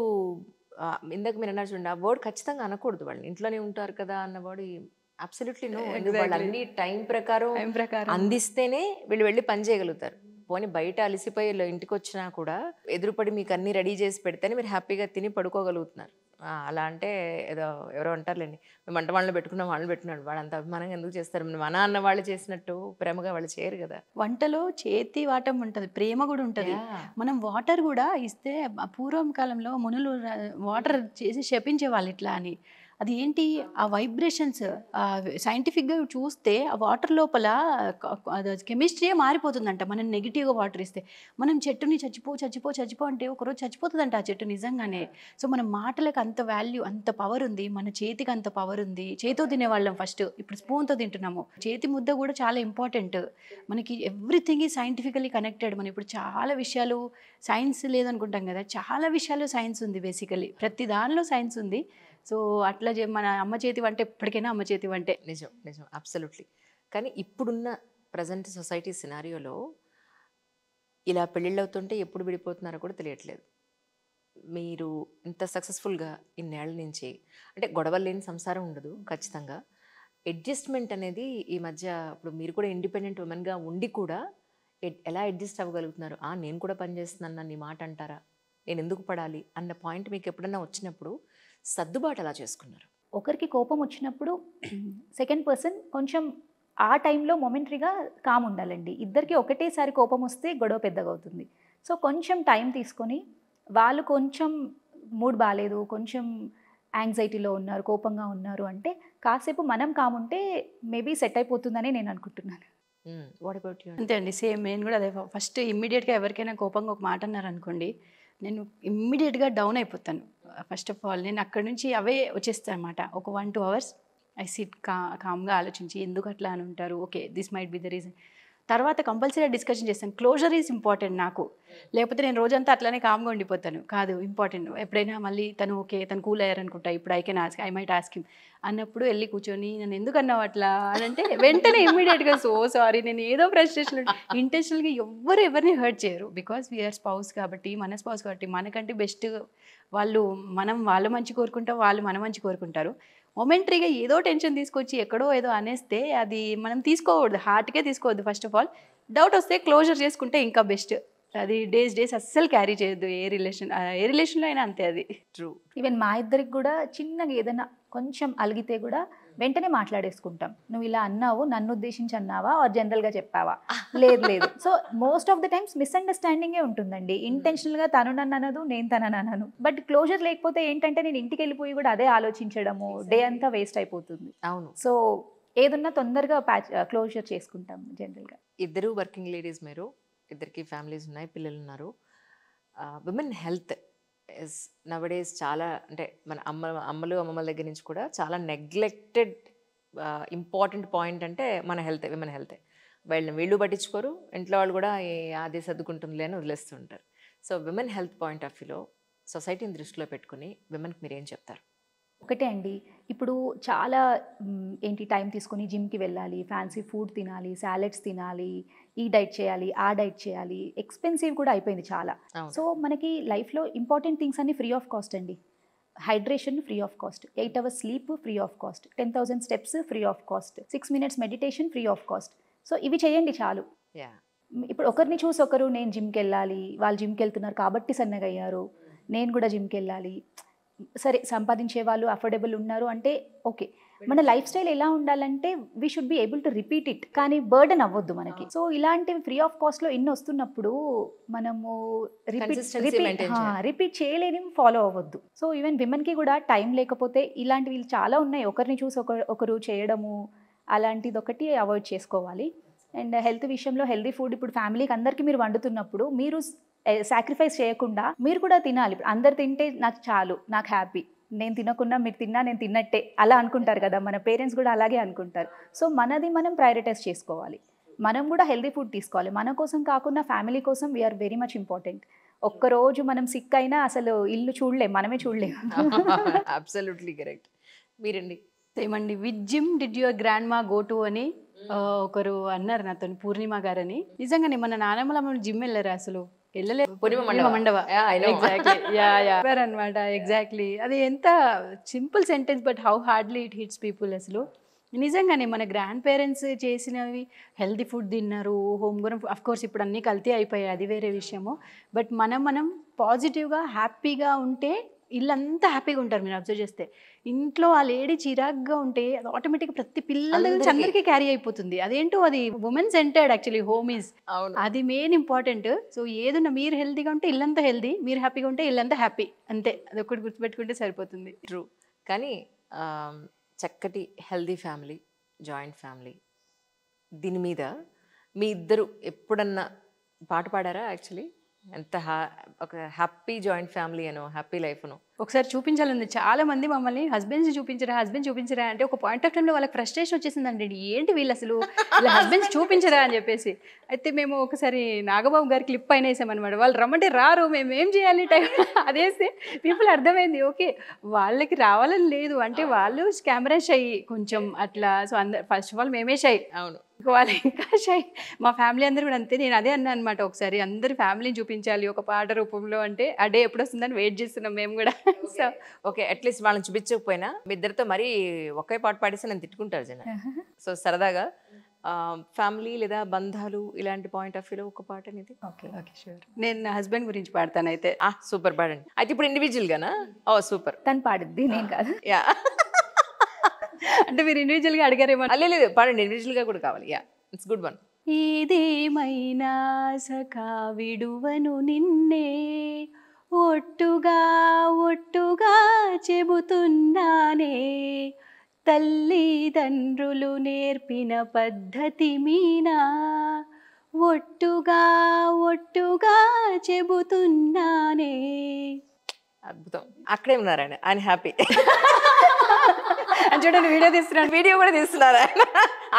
ఇందాక మీరు అన్నారు చూడండి, ఆ వర్డ్ ఖచ్చితంగా అనకూడదు. వాళ్ళు ఇంట్లోనే ఉంటారు కదా అన్న వర్డ్ అబ్సల్యూట్లీ నో. వాళ్ళు అన్ని టైం ప్రకారం టైం ప్రకారం అందిస్తేనే వీళ్ళు వెళ్ళి పని చేయగలుగుతారు. పోనీ బయట అలసిపోయి ఇంటికి వచ్చినా కూడా ఎదురుపడి మీకు అన్ని రెడీ చేసి పెడితేనే మీరు హ్యాపీగా తిని పడుకోగలుగుతున్నారు. అలా అంటే ఏదో ఎవరో అంటారులేండి, మేము వంట వాళ్ళని పెట్టుకున్నాం, వాళ్ళని పెట్టుకున్నాడు, వాడు అంత అభిమానంగా ఎందుకు చేస్తారు, మన అన్న వాళ్ళు చేసినట్టు ప్రేమగా వాళ్ళు చేయరు కదా. వంటలో చేతి వాటం ఉంటుంది, ప్రేమ కూడా ఉంటుంది. మనం వాటర్ కూడా ఇస్తే పూర్వం కాలంలో మునులు వాటర్ చేసి శపించే వాళ్ళు ఇట్లా అని. అది ఏంటి ఆ వైబ్రేషన్స్, సైంటిఫిక్గా చూస్తే ఆ వాటర్ లోపల కెమిస్ట్రీయే మారిపోతుందంట మనం నెగిటివ్గా వాటర్ ఇస్తే. మనం చెట్టుని చచ్చిపో అంటే ఒకరోజు చచ్చిపోతుందంట ఆ చెట్టు నిజంగానే. సో మన మాటలకు అంత వాల్యూ, అంత పవర్ ఉంది, మన చేతికి అంత పవర్ ఉంది. చేతితో తినేవాళ్ళం ఫస్ట్, ఇప్పుడు స్పూన్తో తింటున్నాము. చేతి ముద్ద కూడా చాలా ఇంపార్టెంట్ మనకి. ఎవ్రీథింగ్ ఈ సైంటిఫికలీ కనెక్టెడ్. మనం ఇప్పుడు చాలా విషయాలు సైన్స్ లేదనుకుంటాం కదా, చాలా విషయాలు సైన్స్ ఉంది బేసికలీ, ప్రతి దానిలో సైన్స్ ఉంది. సో అట్లా మన అమ్మ చేతి వంట ఎప్పటికైనా అమ్మ చేతి వంటే. నిజం అబ్సల్యూట్లీ. కానీ ఇప్పుడున్న ప్రజెంట్ సొసైటీ సినారియోలో ఇలా పెళ్ళిళ్ళు అవుతుంటే ఎప్పుడు విడిపోతున్నారో కూడా తెలియట్లేదు. మీరు ఇంత సక్సెస్ఫుల్గా ఇన్నేళ్ల నుంచి, అంటే గొడవలు లేని సంసారం ఉండదు ఖచ్చితంగా. అడ్జస్ట్మెంట్ అనేది ఈ మధ్య, ఇప్పుడు మీరు కూడా ఇండిపెండెంట్ ఉమెన్గా ఉండి కూడా ఎలా అడ్జస్ట్ అవ్వగలుగుతున్నారు? నేను కూడా పనిచేస్తున్నాను, నీ మాట అంటారా, నేను ఎందుకు పడాలి అన్న పాయింట్ మీకు ఎప్పుడన్నా వచ్చినప్పుడు సర్దుబాటు ఎలా చేసుకున్నారు? ఒకరికి కోపం వచ్చినప్పుడు సెకండ్ పర్సన్ కొంచెం ఆ టైంలో మొమెంటరీగా కామ్ ఉండాలండి. ఇద్దరికి ఒకటేసారి కోపం వస్తే గొడవ పెద్దగా అవుతుంది. సో కొంచెం టైం తీసుకొని, వాళ్ళు కొంచెం మూడ్ బాగాలేదు, కొంచెం యాంగ్జైటీలో ఉన్నారు, కోపంగా ఉన్నారు అంటే కాసేపు మనం కామ్ ఉంటే మేబీ సెట్ అయిపోతుందని నేను అనుకుంటున్నాను. What about you? అంతే అండి, సేమ్. నేను కూడా అదే. ఫస్ట్ ఇమ్మీడియట్గా ఎవరికైనా కోపంగా ఒక మాట అన్నారు అనుకోండి, నేను ఇమ్మీడియట్గా డౌన్ అయిపోతాను. ఫస్ట్ ఆఫ్ ఆల్ నేను అక్కడ నుంచి అవే వచ్చేస్తాను అనమాట. ఒక 1-2 hours ఐ సిట్ కామ్గా ఆలోచించి ఎందుకు అట్లా అని ఉంటారు, okay this might be the reason. తర్వాత కంపల్సరీ డిస్కషన్ చేస్తాను. క్లోజర్ ఈజ్ ఇంపార్టెంట్ నాకు, లేకపోతే నేను రోజంతా అట్లానే కామ్గా ఉండిపోతాను. కాదు, ఇంపార్టెంట్. ఎప్పుడైనా మళ్ళీ తను ఓకే, తను కూల్ అయ్యారనుకుంటా, ఇప్పుడు ఐ మైట్ ఆస్క్ హిమ్ అన్నప్పుడు వెళ్ళి కూర్చొని నన్ను ఎందుకు అన్నావు అట్లా అని అంటే వెంటనే ఇమ్మీడియట్గా సో సారీ, నేను ఏదో ఫ్రస్ట్రేషన్. ఇంటెన్షనల్గా ఎవరిని హర్ట్ చేయరు, బికాస్ వీఆర్ స్పౌస్ కాబట్టి, మన స్పౌస్ కాబట్టి మనకంటే బెస్ట్ వాళ్ళు. వాళ్ళ మంచి కోరుకుంటాం, వాళ్ళు మన మంచి కోరుకుంటారు. మొమెంటరీగా ఏదో టెన్షన్ తీసుకొచ్చి ఎక్కడో ఏదో అనేస్తే అది మనం తీసుకోకూడదు, హార్ట్కే తీసుకోవద్దు. ఫస్ట్ ఆఫ్ ఆల్ డౌట్ వస్తే క్లోజర్ చేసుకుంటే ఇంకా బెస్ట్. అది డేస్ అస్సలు క్యారీ చేయొద్దు ఏ రిలేషన్లో అయినా అంతే. అది ట్రూ. ఈవెన్ మా ఇద్దరికి కూడా చిన్నగా ఏదైనా కొంచెం అలిగితే కూడా వెంటనే మాట్లాడేసుకుంటాం. నువ్వు ఇలా అన్నావు, నన్ను ఉద్దేశించి అన్నావా ఆర్ జనరల్గా చెప్పావా? లేదు. So most of the times మిస్అండర్స్టాండింగే ఉంటుందండి. ఇంటెన్షనల్గా తను నన్ను అనదు, నేను తనని అనను. బట్ క్లోజర్ లేకపోతే ఏంటంటే నేను ఇంటికి వెళ్ళిపోయి కూడా అదే ఆలోచించడము, డే అంతా వేస్ట్ అయిపోతుంది. అవును. సో ఏదన్నా తొందరగా క్లోజర్ చేసుకుంటాం జనరల్గా. ఇద్దరు వర్కింగ్ లేడీస్, మీరు ఇద్దరికి ఫ్యామిలీస్ ఉన్నాయి, పిల్లలు ఉన్నారు. విమెన్ హెల్త్ ఇస్ నవడేస్ చాలా, అంటే మన అమ్మలు అమ్మమ్మల దగ్గర నుంచి కూడా చాలా నెగ్లెక్టెడ్ ఇంపార్టెంట్ పాయింట్ అంటే మన హెల్త్, విమెన్ హెల్త్. వీళ్ళు పట్టించుకోరు, ఇంట్లో వాళ్ళు కూడా అదే సర్దుకుంటుందిలే అని వదిలేస్తుంటారు. So women health point of వ్యూలో సొసైటీని దృష్టిలో పెట్టుకుని విమెన్కి మీరు ఏం చెప్తారు? ఒకటే అండి, ఇప్పుడు చాలా ఏంటి టైం తీసుకొని జిమ్కి వెళ్ళాలి, ఫ్యాన్సీ ఫుడ్ తినాలి, సాలెడ్స్ తినాలి, ఈ డైట్ చేయాలి, ఆ డైట్ చేయాలి, ఎక్స్పెన్సివ్ కూడా అయిపోయింది చాలా. సో మనకి లైఫ్లో ఇంపార్టెంట్ థింగ్స్ అన్ని ఫ్రీ ఆఫ్ కాస్ట్ అండి. Hydration free of cost, 8 hours sleep free of cost, 10,000 steps free of cost, 6 minutes meditation free of cost. So ఇవి చేయండి చాలు. ఇప్పుడు ఒకరిని చూసి ఒకరు నేను జిమ్కి వెళ్ళాలి, వాళ్ళు జిమ్కి వెళ్తున్నారు కాబట్టి సన్నగా అయ్యారు, నేను కూడా జిమ్కి వెళ్ళాలి, సరే సంపాదించే వాళ్ళు అఫోర్డబుల్ ఉన్నారు అంటే ఓకే. మన లైఫ్ స్టైల్ ఎలా ఉండాలంటే we should be able to repeat it, కానీ బర్డెన్ అవ్వద్దు మనకి. సో ఇలాంటివి ఫ్రీ ఆఫ్ కాస్ట్లో ఎన్ని వస్తున్నప్పుడు మనము రిపీట్ చేయలేని ఫాలో అవ్వద్దు. సో ఈవెన్ విమెన్కి కూడా టైం లేకపోతే ఇలాంటివి చాలా ఉన్నాయి, ఒకరిని చూసి ఒకరు చేయడము అలాంటిది ఒకటి అవాయిడ్ చేసుకోవాలి. అండ్ హెల్త్ విషయంలో హెల్తీ ఫుడ్ ఇప్పుడు ఫ్యామిలీకి అందరికీ మీరు వండుతున్నప్పుడు మీరు సాక్రిఫైస్ చేయకుండా మీరు కూడా తినాలి. ఇప్పుడు అందరు తింటే నాకు చాలు, నాకు హ్యాపీ, నేను తినకుండా మీరు తిన్నా నేను తిన్నట్టే అలా అనుకుంటారు కదా, మన పేరెంట్స్ కూడా అలాగే అనుకుంటారు. సో మనది మనం ప్రయారిటైజ్ చేసుకోవాలి, మనం కూడా హెల్దీ ఫుడ్ తీసుకోవాలి. మన కోసం కాకుండా ఫ్యామిలీ కోసం వీఆర్ వెరీ మచ్ ఇంపార్టెంట్. ఒక్కరోజు మనం సిక్ అయినా అసలు ఇల్లు చూడలేం, మనమే చూడలేం. Absolutely correct. మీరండి? ఏమండి, which gym did your grand మా గో టు అని ఒకరు అన్నారు నాతో, పూర్ణిమ గారని. నిజంగానే మన నానమ్మల జిమ్ వెళ్ళారు, అసలు వెళ్ళలేదు. మండవ అనమాట. ఎగ్జాక్ట్లీ, అది ఎంత simple sentence but how hardly it hits people. అసలు నిజంగానే మన గ్రాండ్ పేరెంట్స్ చేసినవి హెల్తీ ఫుడ్ తిన్నారు, హోమ్ గ్రోన్. అఫ్ కోర్స్ ఇప్పుడు అన్నీ కల్తీ అయిపోయాయి, అది వేరే విషయము. బట్ మనం పాజిటివ్గా హ్యాపీగా ఉంటే ఇల్లంతా హ్యాపీగా ఉంటారు. మీరు అబ్జర్వ్ చేస్తే ఇంట్లో ఆ లేడీ చిరాగ్గా ఉంటే అది ఆటోమేటిక్గా ప్రతి పిల్లల నుంచి అందరికీ క్యారీ అయిపోతుంది. అదేంటో అది women centred actually, home is అది మెయిన్ ఇంపార్టెంట్. సో ఏదన్నా మీరు హెల్తీగా ఉంటే ఇల్లంతా హెల్తీ, మీరు హ్యాపీగా ఉంటే ఇల్లంతా హ్యాపీ, అంతే. అది ఒకటి గుర్తుపెట్టుకుంటే సరిపోతుంది. ట్రూ. కానీ చక్కటి హెల్దీ ఫ్యామిలీ, జాయింట్ ఫ్యామిలీ, దీని మీద మీ ఇద్దరు ఎప్పుడన్నా పాట పాడారా? యాక్చువల్లీ ఎంత ఒక హ్యాపీ జాయింట్ ఫ్యామిలీ అనో, హ్యాపీ లైఫ్ అనో ఒకసారి చూపించాలండి. చాలా మంది మమ్మల్ని హస్బెండ్స్ చూపించరా అంటే ఒక పాయింట్ ఆఫ్ టైంలో వాళ్ళకి ఫ్రస్ట్రేషన్ వచ్చేసిందండి, ఏంటి వీళ్ళు అసలు ఇలా హస్బెండ్స్ చూపించరా అని చెప్పేసి. అయితే మేము ఒకసారి నాగబాబు గారి క్లిప్ పైన వేసామన్నమాట. వాళ్ళు రమ్మంటే రారు, మేము ఏం చేయాలి టైం అదేస్తే పీపుల్ అర్థమైంది, ఓకే వాళ్ళకి రావాలని లేదు అంటే వాళ్ళు కెమెరా షై కొంచెం అట్లా. సో అందరు ఫస్ట్ ఆఫ్ ఆల్ మేమే షై, అవును, వాళ్ళు ఇంకా షై. మా ఫ్యామిలీ అందరూ కూడా అంతే. నేను అదే అన్నా అనమాట, ఒకసారి అందరి ఫ్యామిలీని చూపించాలి ఒక పాట రూపంలో అంటే ఆ డే ఎప్పుడు వస్తుందని వెయిట్ చేస్తున్నాం మేము కూడా. సో ఓకే, అట్లీస్ట్ వాళ్ళని చూపించకపోయినా మీ ఇద్దరితో మరీ ఒకే పాట పాడిస్తే నేను తిట్టుకుంటారు జన. సో సరదాగా ఫ్యామిలీ లేదా బంధాలు ఇలాంటి పాయింట్ ఆఫ్ వ్యూలో ఒక పాట అనేది. Okay okay sure. నేను నా హస్బెండ్ గురించి పాడతాను అయితే. సూపర్, పాడండి. అయితే ఇప్పుడు ఇండివిజువల్ గానా? ఓ సూపర్. తను పాడుద్ది, నేను కాదు. యా, అంటే మీరు ఇండివిజువల్గా అడిగారేమో. లేదు, పాడండి, ఇండివిజువల్గా కూడా కావాలి. Yeah, it's good one. ఏదేమైనా సఖా విడువను నిన్నే, ఒట్టుగా ఒట్టుగా చెబుతున్నానే, తల్లిదండ్రులు నేర్పిన పద్ధతి మీనా, ఒట్టుగా ఒట్టుగా చెబుతున్నానే. అద్భుతం. అక్కడే ఉన్నారండి ఆయన, హ్యాపీ. చూడండి వీడియో కూడా తీస్తున్నారు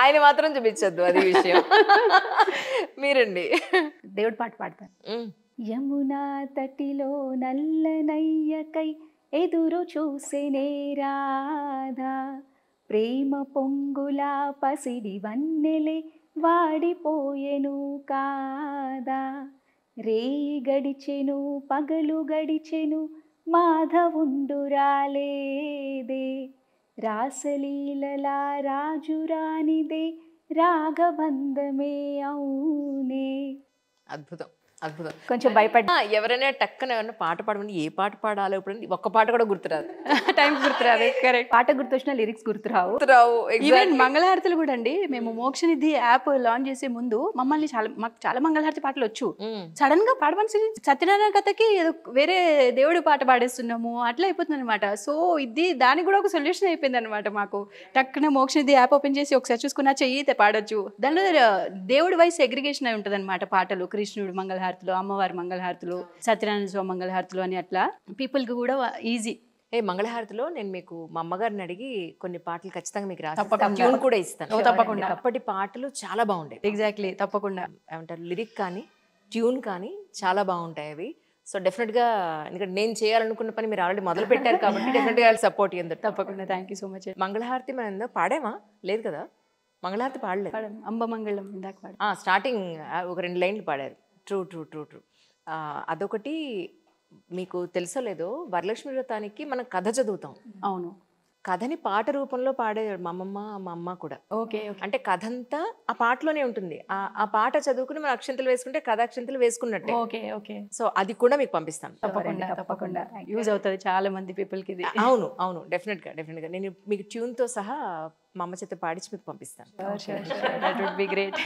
ఆయన మాత్రం చూపించద్దు, అది విషయం. మీరండి? దేవుడి పాట పాడతాను. యమునా తటిలో నల్లనయ్యకై ఎదురు చూసేనే రాధా, ప్రేమ పొంగులా పసిడి వన్నెలే వాడిపోయెను కాదా, రేయి గడిచెను పగలు గడిచెను మాధవుండు రాలేదే, రాసలీలలా రాజురానిదే రాగబంధమే అవునే. అద్భుతం, అద్భుతం. కొంచెం భయపడ్డా. ఎవరైనా టక్కన ఏమన్నా పాట పాడమని ఏ పాట పాడాలో ఇప్పుడు ఒక్క పాట కూడా గుర్తురాదు, టైం గుర్తురాదు. కరెక్ట్. పాట గుర్తొచ్చిన లిరిక్స్ గుర్తురావు. ఈవెన్ మంగళహారతులు కూడా అండి, మేము మోక్షనిధి యాప్ లాంచ్ చేసే ముందు మమ్మల్ని మాకు చాలా మంగళహారతి పాటలు వచ్చు. సడన్ గా పాడమని సత్యనారాయణ కథకి ఏదో వేరే దేవుడి పాట పాడేస్తున్నాము, అట్లా అయిపోతుంది అనమాట. సో ఇది దానికి కూడా ఒక సొల్యూషన్ అయిపోయింది అనమాట మాకు. టక్కున మోక్షనిధి యాప్ ఓపెన్ చేసి ఒకసారి చూసుకున్నా చెయ్యితే పాడొచ్చు. దానిలో దేవుడి వైస్ సెగ్రిగేషన్ అయి ఉంటుంది అనమాట పాటలు. కృష్ణుడు మంగళహారతులు, అమ్మవారి మంగళహారతులు, సత్యనారాయణ స్వామి మంగళహారతులు అని అట్లా పీపుల్కి కూడా ఈజీ. మంగళహారతిలో నేను మీకు మా అమ్మగారిని అడిగి కొన్ని పాటలు ఖచ్చితంగా మీకు రాసి తప్పకుండా. ట్యూన్ కూడా ఇస్తాను. తప్పకుండా. అప్పటి పాటలు చాలా బాగుంటాయి. ఎగ్జాక్ట్లీ, తప్పకుండా. ఏమంటారు, లిరిక్ కానీ ట్యూన్ కానీ చాలా బాగుంటాయి అవి. సో డెఫినెట్గా, ఎందుకంటే నేను చేయాలనుకున్న పని మీరు ఆల్రెడీ మొదలు పెట్టారు కాబట్టి డెఫినెట్గా సపోర్ట్ ఇయ్యండి. తప్పకుండా. Thank you so much. మంగళహారతి మనం ఏందో పాడామా? లేదు కదా, మంగళహారతి పాడలేదు. అంబమంగళం ఇందాక పాడు. స్టార్టింగ్ ఒక 2 లైన్లు పాడారు. True true true true. అదొకటి. మీకు తెలుసో లేదో, వరలక్ష్మి వ్రతానికి మనం కథ చదువుతాం. అవును. కథని పాట రూపంలో పాడే మా అమ్మమ్మ మా అమ్మ కూడా. ఓకే. అంటే కథ అంతా ఆ పాటలోనే ఉంటుంది. ఆ పాట చదువుకుని మనం అక్షంతలు వేసుకుంటే కథ అక్షంతలు వేసుకున్నట్టే. ఓకే. ఓకే. సో అది కూడా మీకు పంపిస్తాను. తప్పకుండా యూజ్ అవుతుంది చాలా మంది పీపుల్కి ఇది. అవును అవును, డెఫినెట్గా నేను మీకు ట్యూన్తో సహా మా అమ్మ చేత పాడించి మీకు పంపిస్తాను. That would be great.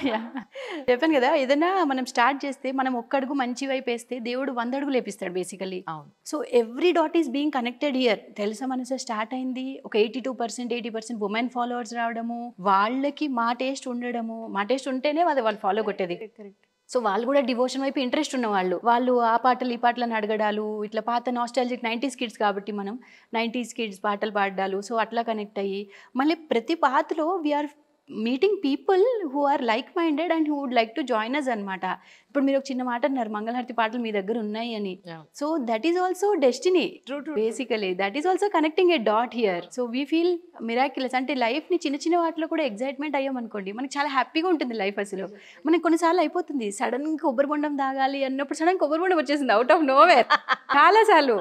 చెప్పాను కదా, ఏదైనా మనం స్టార్ట్ చేస్తే మనం ఒక్క అడుగు మంచి వైపు వేస్తే దేవుడు 100 అడుగులు లేపిస్తాడు బేసికలీ. అవును. So every dot is being connected here. తెలుసా మనసు స్టార్ట్ అయింది, ఒక 80% ఉమెన్ ఫాలోవర్స్ రావడము, వాళ్ళకి మా టేస్ట్ ఉండడము, మా టేస్ట్ ఉంటేనే వాళ్ళు ఫాలో కొట్టేది. సో వాళ్ళు కూడా డివోషన్ వైపు ఇంట్రెస్ట్ ఉన్న వాళ్ళు ఆ పాటలు ఈ పాటలను అడగడాలు, ఇట్లా పాత నాస్టాలజిక్ 90s కిడ్స్ కాబట్టి మనం 90s కిడ్స్ పాటలు పాడాలు. సో అట్లా కనెక్ట్ అయ్యి మళ్ళీ ప్రతి పాటలో we're meeting people who are like minded and who would like to join us అనమాట. ఇప్పుడు మీరు ఒక చిన్న మాట అన్నారు, మంగళహారతి పాటలు మీ దగ్గర ఉన్నాయి అని. So that is also destiny. Basically that is also connecting A dot here. So we feel miraculous. అంటే లైఫ్ని చిన్న చిన్న వాటిలో కూడా ఎగ్జైట్మెంట్ అయ్యామనుకోండి, మనకి చాలా హ్యాపీగా ఉంటుంది లైఫ్. అసలు మనకి కొన్నిసార్లు అయిపోతుంది, సడన్గా కొబ్బరి బొండం తాగాలి అన్నప్పుడు సడన్ కొబ్బరి బొండం వచ్చేసింది అవుట్ ఆఫ్ నోవేర్. చాలాసార్లు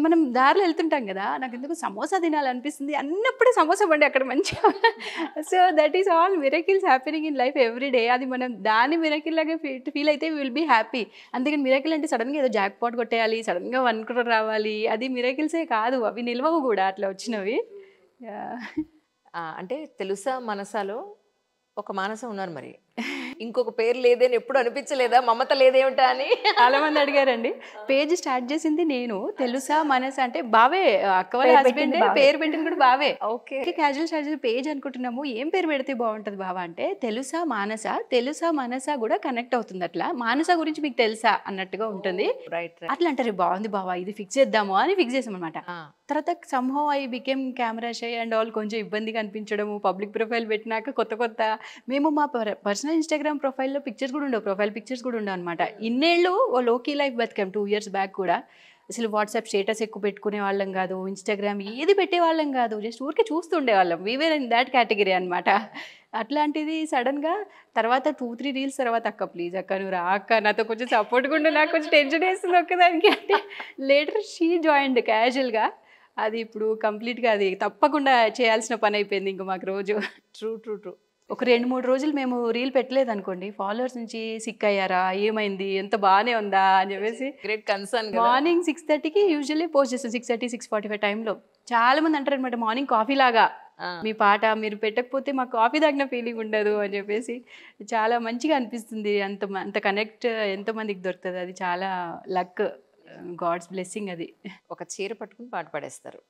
మనం దారిలో వెళ్తుంటాం కదా, నాకు ఎందుకు సమోసా తినాలనిపిస్తుంది అన్నప్పుడే సమోసా బండి అక్కడ మంచిగా. So that is all miracles happening in life every day. అది మనం దాని మిరకిల్ లాగా ఫీల్ అయితే విల్ బీ హ్యాపీ. అందుకని మిరకిల్ అంటే సడన్గా ఏదో జాక్ పాట్ కొట్టేయాలి, సడన్గా 1 crore రావాలి, అది మిరకిల్సే కాదు, అవి నిల్వవు కూడా అట్లా వచ్చినవి. అంటే తెలుసా మనసాలో ఒక మానస ఉన్నారు, మరి ఇంకొక పేరు లేదని ఎప్పుడు అనిపించలేదా? మమత లేదేమిటా అని చాలా మంది అడిగారండి. పేజ్ స్టార్ట్ చేసింది నేను, తెలుసా మనస అంటే బావే, అక్క వాళ్ళ హస్బెండ్ పేరు పెట్టింది కూడా బావే. ఓకే. క్యాజువల్ స్టార్ట్ చేసి పేజ్ అనుకుంటున్నాము, ఏం పేరు పెడితే బాగుంటుంది బావా అంటే తెలుసా మానస, తెలుసా మనస కూడా కనెక్ట్ అవుతుంది. అట్లా మానస గురించి మీకు తెలుసా అన్నట్టుగా ఉంటుంది. రైట్. అట్లా అంటారు, బాగుంది బావా ఇది ఫిక్స్ చేద్దాము అని ఫిక్స్ చేసాం అనమాట. తర్వాత somehow I became camera shy and all, కొంచెం ఇబ్బందిగా అనిపించడము, పబ్లిక్ ప్రొఫైల్ పెట్టినాక కొత్త మేము మా పర్సనల్ ఇన్స్టాగ్రామ్ ప్రొఫైల్లో పిక్చర్స్ కూడా ఉండవు, ప్రొఫైల్ పిక్చర్స్ కూడా ఉండవు అనమాట. ఇన్నేళ్ళు ఓ లోకీ లైఫ్ బతికాం 2 years బ్యాక్ కూడా. అసలు వాట్సాప్ స్టేటస్ ఎక్కువ పెట్టుకునే వాళ్ళం కాదు, ఇన్స్టాగ్రామ్ ఏది పెట్టేవాళ్ళం కాదు, జస్ట్ ఊరికే చూస్తూ ఉండేవాళ్ళం. వీవేర్ ఇన్ దాట్ కేటగిరీ అనమాట. అట్లాంటిది సడన్గా తర్వాత 2-3 రీల్స్ తర్వాత, అక్క ప్లీజ్ అక్క నువ్వు రా అక్క, నాతో కొంచెం సపోర్ట్గా ఉండు, నాకు కొంచెం టెన్షన్ వేస్తుంది ఒక్కదానికి అంటే, లేటర్ షీ జాయిన్డ్ క్యాజువల్గా. అది ఇప్పుడు కంప్లీట్గా అది తప్పకుండా చేయాల్సిన పని అయిపోయింది ఇంకా మాకు రోజు. True true true. ఒక 2-3 రోజులు మేము రీల్ పెట్టలేదు అనుకోండి, ఫాలోవర్స్ నుంచి సిక్ అయ్యారా, ఏమైంది, ఎంత బాగానే ఉందా అని చెప్పేసి. Great concern. మార్నింగ్ 6:30కి యూజువల్లీ పోస్ట్ చేస్తాం, 6:30, 6:45 టైంలో. చాలా మంది అంటారు అనమాట, మార్నింగ్ కాఫీ లాగా మీ పాట, మీరు పెట్టకపోతే మాకు కాఫీ తాగిన ఫీలింగ్ ఉండదు అని చెప్పేసి. చాలా మంచిగా అనిపిస్తుంది. అంత కనెక్ట్ ఎంతమందికి దొరుకుతుంది, అది చాలా లక్, గాడ్స్ బ్లెస్సింగ్ అది. ఒక చీర పట్టుకుని పాట పాడేస్తారు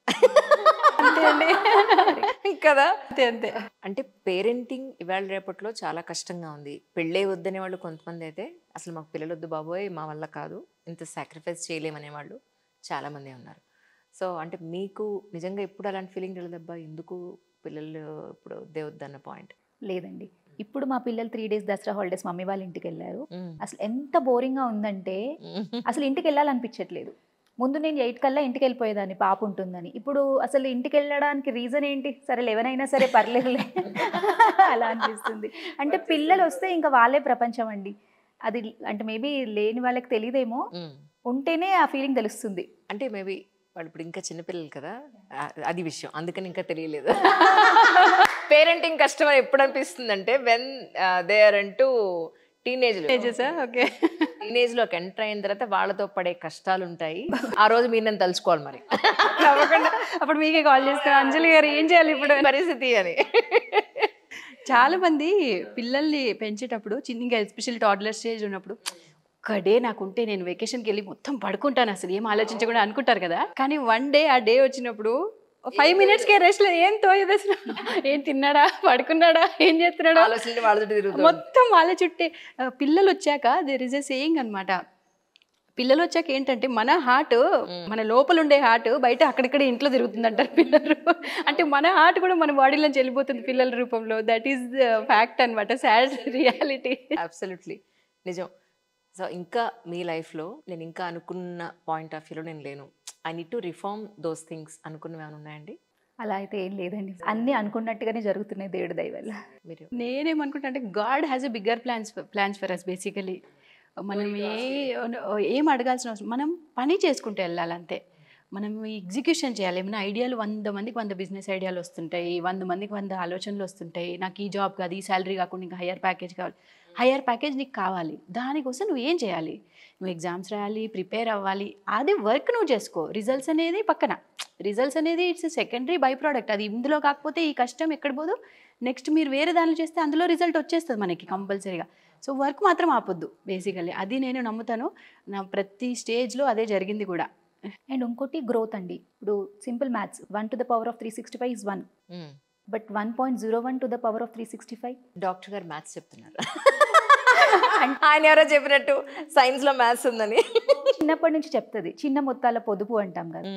అంతే అండి కదా. అంతే. అంటే పేరెంటింగ్ ఇవాళ రేపట్లో చాలా కష్టంగా ఉంది. పెళ్ళే వద్దనే వాళ్ళు కొంతమంది అయితే, అసలు మాకు పిల్లలు వద్దు బాబోయ్ మా వల్ల కాదు, ఇంత సాక్రిఫైస్ చేయలేమనే వాళ్ళు చాలామంది ఉన్నారు. సో అంటే మీకు నిజంగా ఎప్పుడు అలాంటి ఫీలింగ్ లేదబ్బా ఎందుకు పిల్లలు ఇప్పుడు వద్దన్న పాయింట్? లేదండి. ఇప్పుడు మా పిల్లలు 3 days దసరా హాలిడేస్ మమ్మీ వాళ్ళ ఇంటికి వెళ్ళారు. అసలు ఎంత బోరింగ్గా ఉందంటే అసలు ఇంటికి వెళ్ళాలనిపించట్లేదు. ముందు నేను 8 కల్లా ఇంటికి వెళ్ళిపోయేదాన్ని, పాప ఉంటుందని. ఇప్పుడు అసలు ఇంటికి వెళ్ళడానికి రీజన్ ఏంటి? సరే 11 అయినా సరే పర్లేదులే అలా అనిపిస్తుంది. అంటే పిల్లలు వస్తే ఇంకా వాళ్ళే ప్రపంచం అండి. అది అంటే మేబీ లేని వాళ్ళకి తెలియదేమో, ఉంటేనే ఆ ఫీలింగ్ తెలుస్తుంది. అంటే మేబీ వాళ్ళు ఇప్పుడు ఇంకా చిన్నపిల్లలు కదా, అది విషయం, అందుకని ఇంకా తెలియలేదు. పేరెంటింగ్ కష్టం అని ఎప్పుడు అనిపిస్తుంది అంటే వెన్ దే ఆర్ ఇంటూ టీనేజ్లోకి ఎంటర్ అయిన తర్వాత వాళ్ళతో పడే కష్టాలు ఉంటాయి. ఆ రోజు మీరు నన్ను తలుచుకోవాలి మరి. అప్పుడు మీకే కాల్ చేస్తాను, అంజలి గారు ఏం చేయాలి ఇప్పుడు పరిస్థితి అని. చాలా మంది పిల్లల్ని పెంచేటప్పుడు చిన్నగా, ఎస్పెషల్లీ టాడ్లర్ స్టేజ్ ఉన్నప్పుడు, ఒక్కడే నాకుంటే నేను వెకేషన్కి వెళ్ళి మొత్తం పడుకుంటాను అసలు ఏం ఆలోచించకుండా అనుకుంటారు కదా. కానీ 1 day ఆ డే వచ్చినప్పుడు 5 minutesకే రెస్ట్ లేదు, ఏం తోయదు అసలు. ఏం తిన్నాడా, పడుకున్నాడా, ఏం చేస్తున్నాడా, మొత్తం వాళ్ళ చుట్టే. పిల్లలు వచ్చాక దేర్ ఇస్ ఎ సేయింగ్ అనమాట, పిల్లలు వచ్చాక ఏంటంటే మన హార్ట్, మన లోపల ఉండే హార్ట్ బయట అక్కడిక్కడ ఇంట్లో తిరుగుతుంది అంటారు పిల్లలు. అంటే మన హార్ట్ కూడా మన బాడీలోంచి వెళ్ళిపోతుంది పిల్లల రూపంలో. దట్ ఈస్ ఫ్యాక్ట్ అనమాట, సాడ్ రియాలిటీ. అబ్సల్యూట్లీ నిజం. సో ఇంకా మీ లైఫ్లో నేను ఇంకా అనుకున్న పాయింట్ ఆఫ్ వ్యూలో నేను లేను, I need to reform those things అనుకున్నవి ఏమైనా ఉన్నాయండి? అలా అయితే ఏం లేదండి, అన్నీ అనుకున్నట్టుగానే జరుగుతున్నాయి దేవుడి దయ వల్ల. మీరు నేనేమనుకుంటా అంటే God has a bigger plans for us. Basically మనం ఏం అడగాల్సిన అవసరం, మనం పని చేసుకుంటూ వెళ్ళాలి అంతే. మనం ఎగ్జిక్యూషన్ చేయాలి. ఏమైనా ఐడియాలు 100 మందికి 100 బిజినెస్ ఐడియాలు వస్తుంటాయి, 100 మందికి 100 ఆలోచనలు వస్తుంటాయి. నాకు ఈ జాబ్ కాదు, ఈ శాలరీ కాకుండా ఇంకా హయ్యర్ ప్యాకేజ్ కావాలి. హయ్యర్ ప్యాకేజ్ నీకు కావాలి, దానికోసం నువ్వు ఏం చేయాలి? నువ్వు ఎగ్జామ్స్ రాయాలి, ప్రిపేర్ అవ్వాలి, అది వర్క్ నువ్వు చేసుకో. రిజల్ట్స్ అనేది పక్కన, రిజల్ట్స్ అనేది ఇట్స్ సెకండరీ బై ప్రోడక్ట్. అది ఇందులో కాకపోతే ఈ కష్టం ఎక్కడ పోదు. నెక్స్ట్ మీరు వేరే దానిలో చేస్తే అందులో రిజల్ట్ వచ్చేస్తుంది మనకి కంపల్సరీగా. సో వర్క్ మాత్రం ఆపొద్దు బేసికల్లీ, అది నేను నమ్ముతాను. నా ప్రతి స్టేజ్లో అదే జరిగింది కూడా. అండ్ ఇంకోటి గ్రోత్ అండి. ఇప్పుడు simple maths, 1 to the power of 365 is 1, but 1.01 to the power of 365. Doctor గారు మ్యాథ్స్ చెప్తున్నారు. ఆయన ఎవరో చెప్పినట్టు సైన్స్లో మ్యాథ్స్ ఉందని. చిన్నప్పటి నుంచి చెప్తుంది, చిన్న మొత్తాల పొదుపు అంటాం కదా.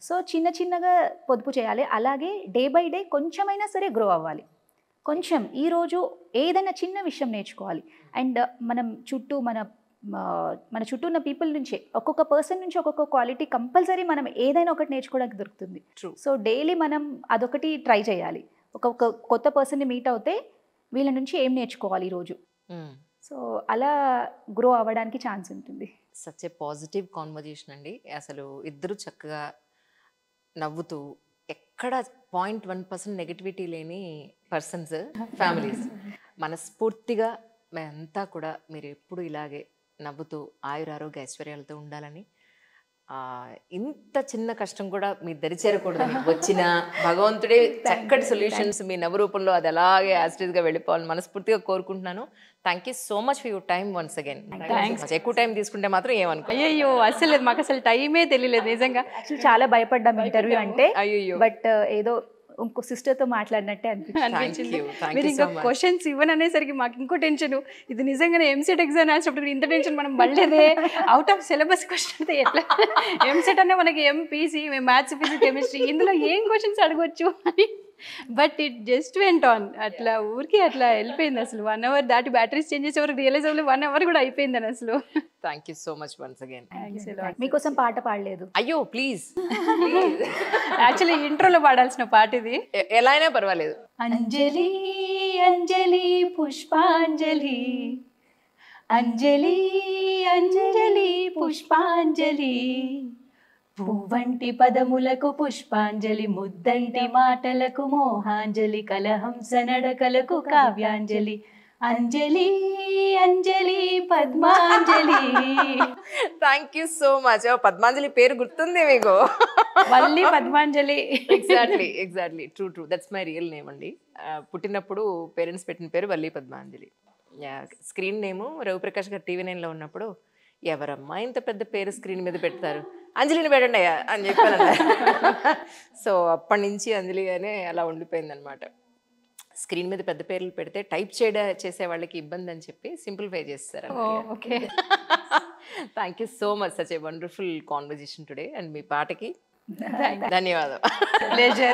సో చిన్న చిన్నగా పొదుపు చేయాలి. అలాగే డే బై డే కొంచెమైనా సరే గ్రో అవ్వాలి. కొంచెం ఈరోజు ఏదైనా చిన్న విషయం నేర్చుకోవాలి. అండ్ మనం చుట్టూ మన చుట్టూ ఉన్న పీపుల్ నుంచే, ఒక్కొక్క పర్సన్ నుంచి ఒక్కొక్క క్వాలిటీ కంపల్సరీ మనం ఏదైనా ఒకటి నేర్చుకోవడానికి దొరుకుతుంది. సో డైలీ మనం అదొకటి ట్రై చేయాలి. ఒక్కొక్క కొత్త పర్సన్ని మీట్ అవుతే వీళ్ళ నుంచి ఏం నేర్చుకోవాలి ఈరోజు. సో అలా గ్రో అవ్వడానికి ఛాన్స్ ఉంటుంది. సచ్ ఏ పాజిటివ్ కాన్వర్జేషన్ అండి. అసలు ఇద్దరు చక్కగా నవ్వుతూ, ఎక్కడ 0.1% నెగటివిటీ లేని పర్సన్స్, ఫ్యామిలీస్. మనస్ఫూర్తిగా మేమంతా కూడా మీరు ఎప్పుడు ఇలాగే నవ్వుతూ ఆయురారోగ్య ఐశ్వర్యాలతో ఉండాలని, ఇంత చిన్న కష్టం కూడా మీ దరి చేరకూడదు. మీకు వచ్చిన భగవంతుడే చక్కటి సొల్యూషన్స్ మీ నవ్వు రూపంలో అది అలాగే యాజిటీస్గా వెళ్ళిపోవాలని మనస్ఫూర్తిగా కోరుకుంటున్నాను. Thank you so much for your time once again. ఎక్కువ టైం తీసుకుంటే మాత్రం ఏమనుకో. అయ్యో అసలు మాకు అసలు టైమే తెలియలేదు నిజంగా. యాక్చువల్లీ చాలా భయపడ్డాం ఇంటర్వ్యూ అంటే, అయ్యో బట్ ఏదో ఇంకో సిస్టర్తో మాట్లాడినట్టే అనిపించింది. మీరు ఇంకా క్వశ్చన్స్ ఇవ్వననేసరికి మాకు ఇంకో టెన్షన్. ఇది నిజంగానే ఎంసెట్ ఎగ్జామ్ రాసినప్పుడు ఇంత టెన్షన్ మనం పడలేదే. అవుట్ ఆఫ్ సిలబస్ క్వశ్చన్ అయితే ఎట్లా? ఎంసెట్ అనే మనకి ఎంపీసీ, మేము మ్యాథ్స్, ఫిజిక్స్, కెమిస్ట్రీ, ఇందులో ఏం క్వశ్చన్స్ అడగొచ్చు అని. But it just went on. అట్లా ఊరికి అట్లా వెళ్ళిపోయింది. అసలు 1 hour దాటి బ్యాటరీస్ చేంజ్ చేసే వరకు రియలైజ్ అవ్వలేదు 1 hour కూడా అయిపోయిందని అసలు. Thank you so much once again. మీకోసం పాట పాడలేదు. అయ్యో ప్లీజ్. యాక్చువల్లీ ఇంట్రోలో పాడాల్సిన పాట ఇది. ఎలా అయినా పర్వాలేదు. అంజలి అంజలి పుష్పాంజలి, అంజలి అంజలి పుష్పాంజలి, పువ్వంటి పదములకు పుష్పాంజలి, ముద్దంటి మాటలకు మోహాంజలి, కలహంస నడకలకు కావ్యాంజలి, అంజలి అంజలి పద్మాంజలి. Thank you so much. Padmanjali పేరు గుర్తుంది మీకు? Valli Padmanjali. Exactly true. That's my real name అండి. పుట్టినప్పుడు పేరెంట్స్ పెట్టిన పేరు వల్లి పద్మాంజలి. స్క్రీన్ నేము రవిప్రకాష్ గారు TV9లో ఉన్నప్పుడు, ఎవరమ్మా ఇంత పెద్ద పేరు స్క్రీన్ మీద పెడతారు, అంజలిని పెట్టండి అయ్యా అని చెప్పాను. సో అప్పటి నుంచి అంజలిగానే అలా ఉండిపోయింది అనమాట. స్క్రీన్ మీద పెద్ద పేర్లు పెడితే టైప్ చేసే వాళ్ళకి ఇబ్బంది అని చెప్పి సింప్లిఫై చేస్తారు. Okay. Thank you so much. Such a wonderful conversation today. And మీ పాటకి ధన్యవాదాలు. ప్లెజర్.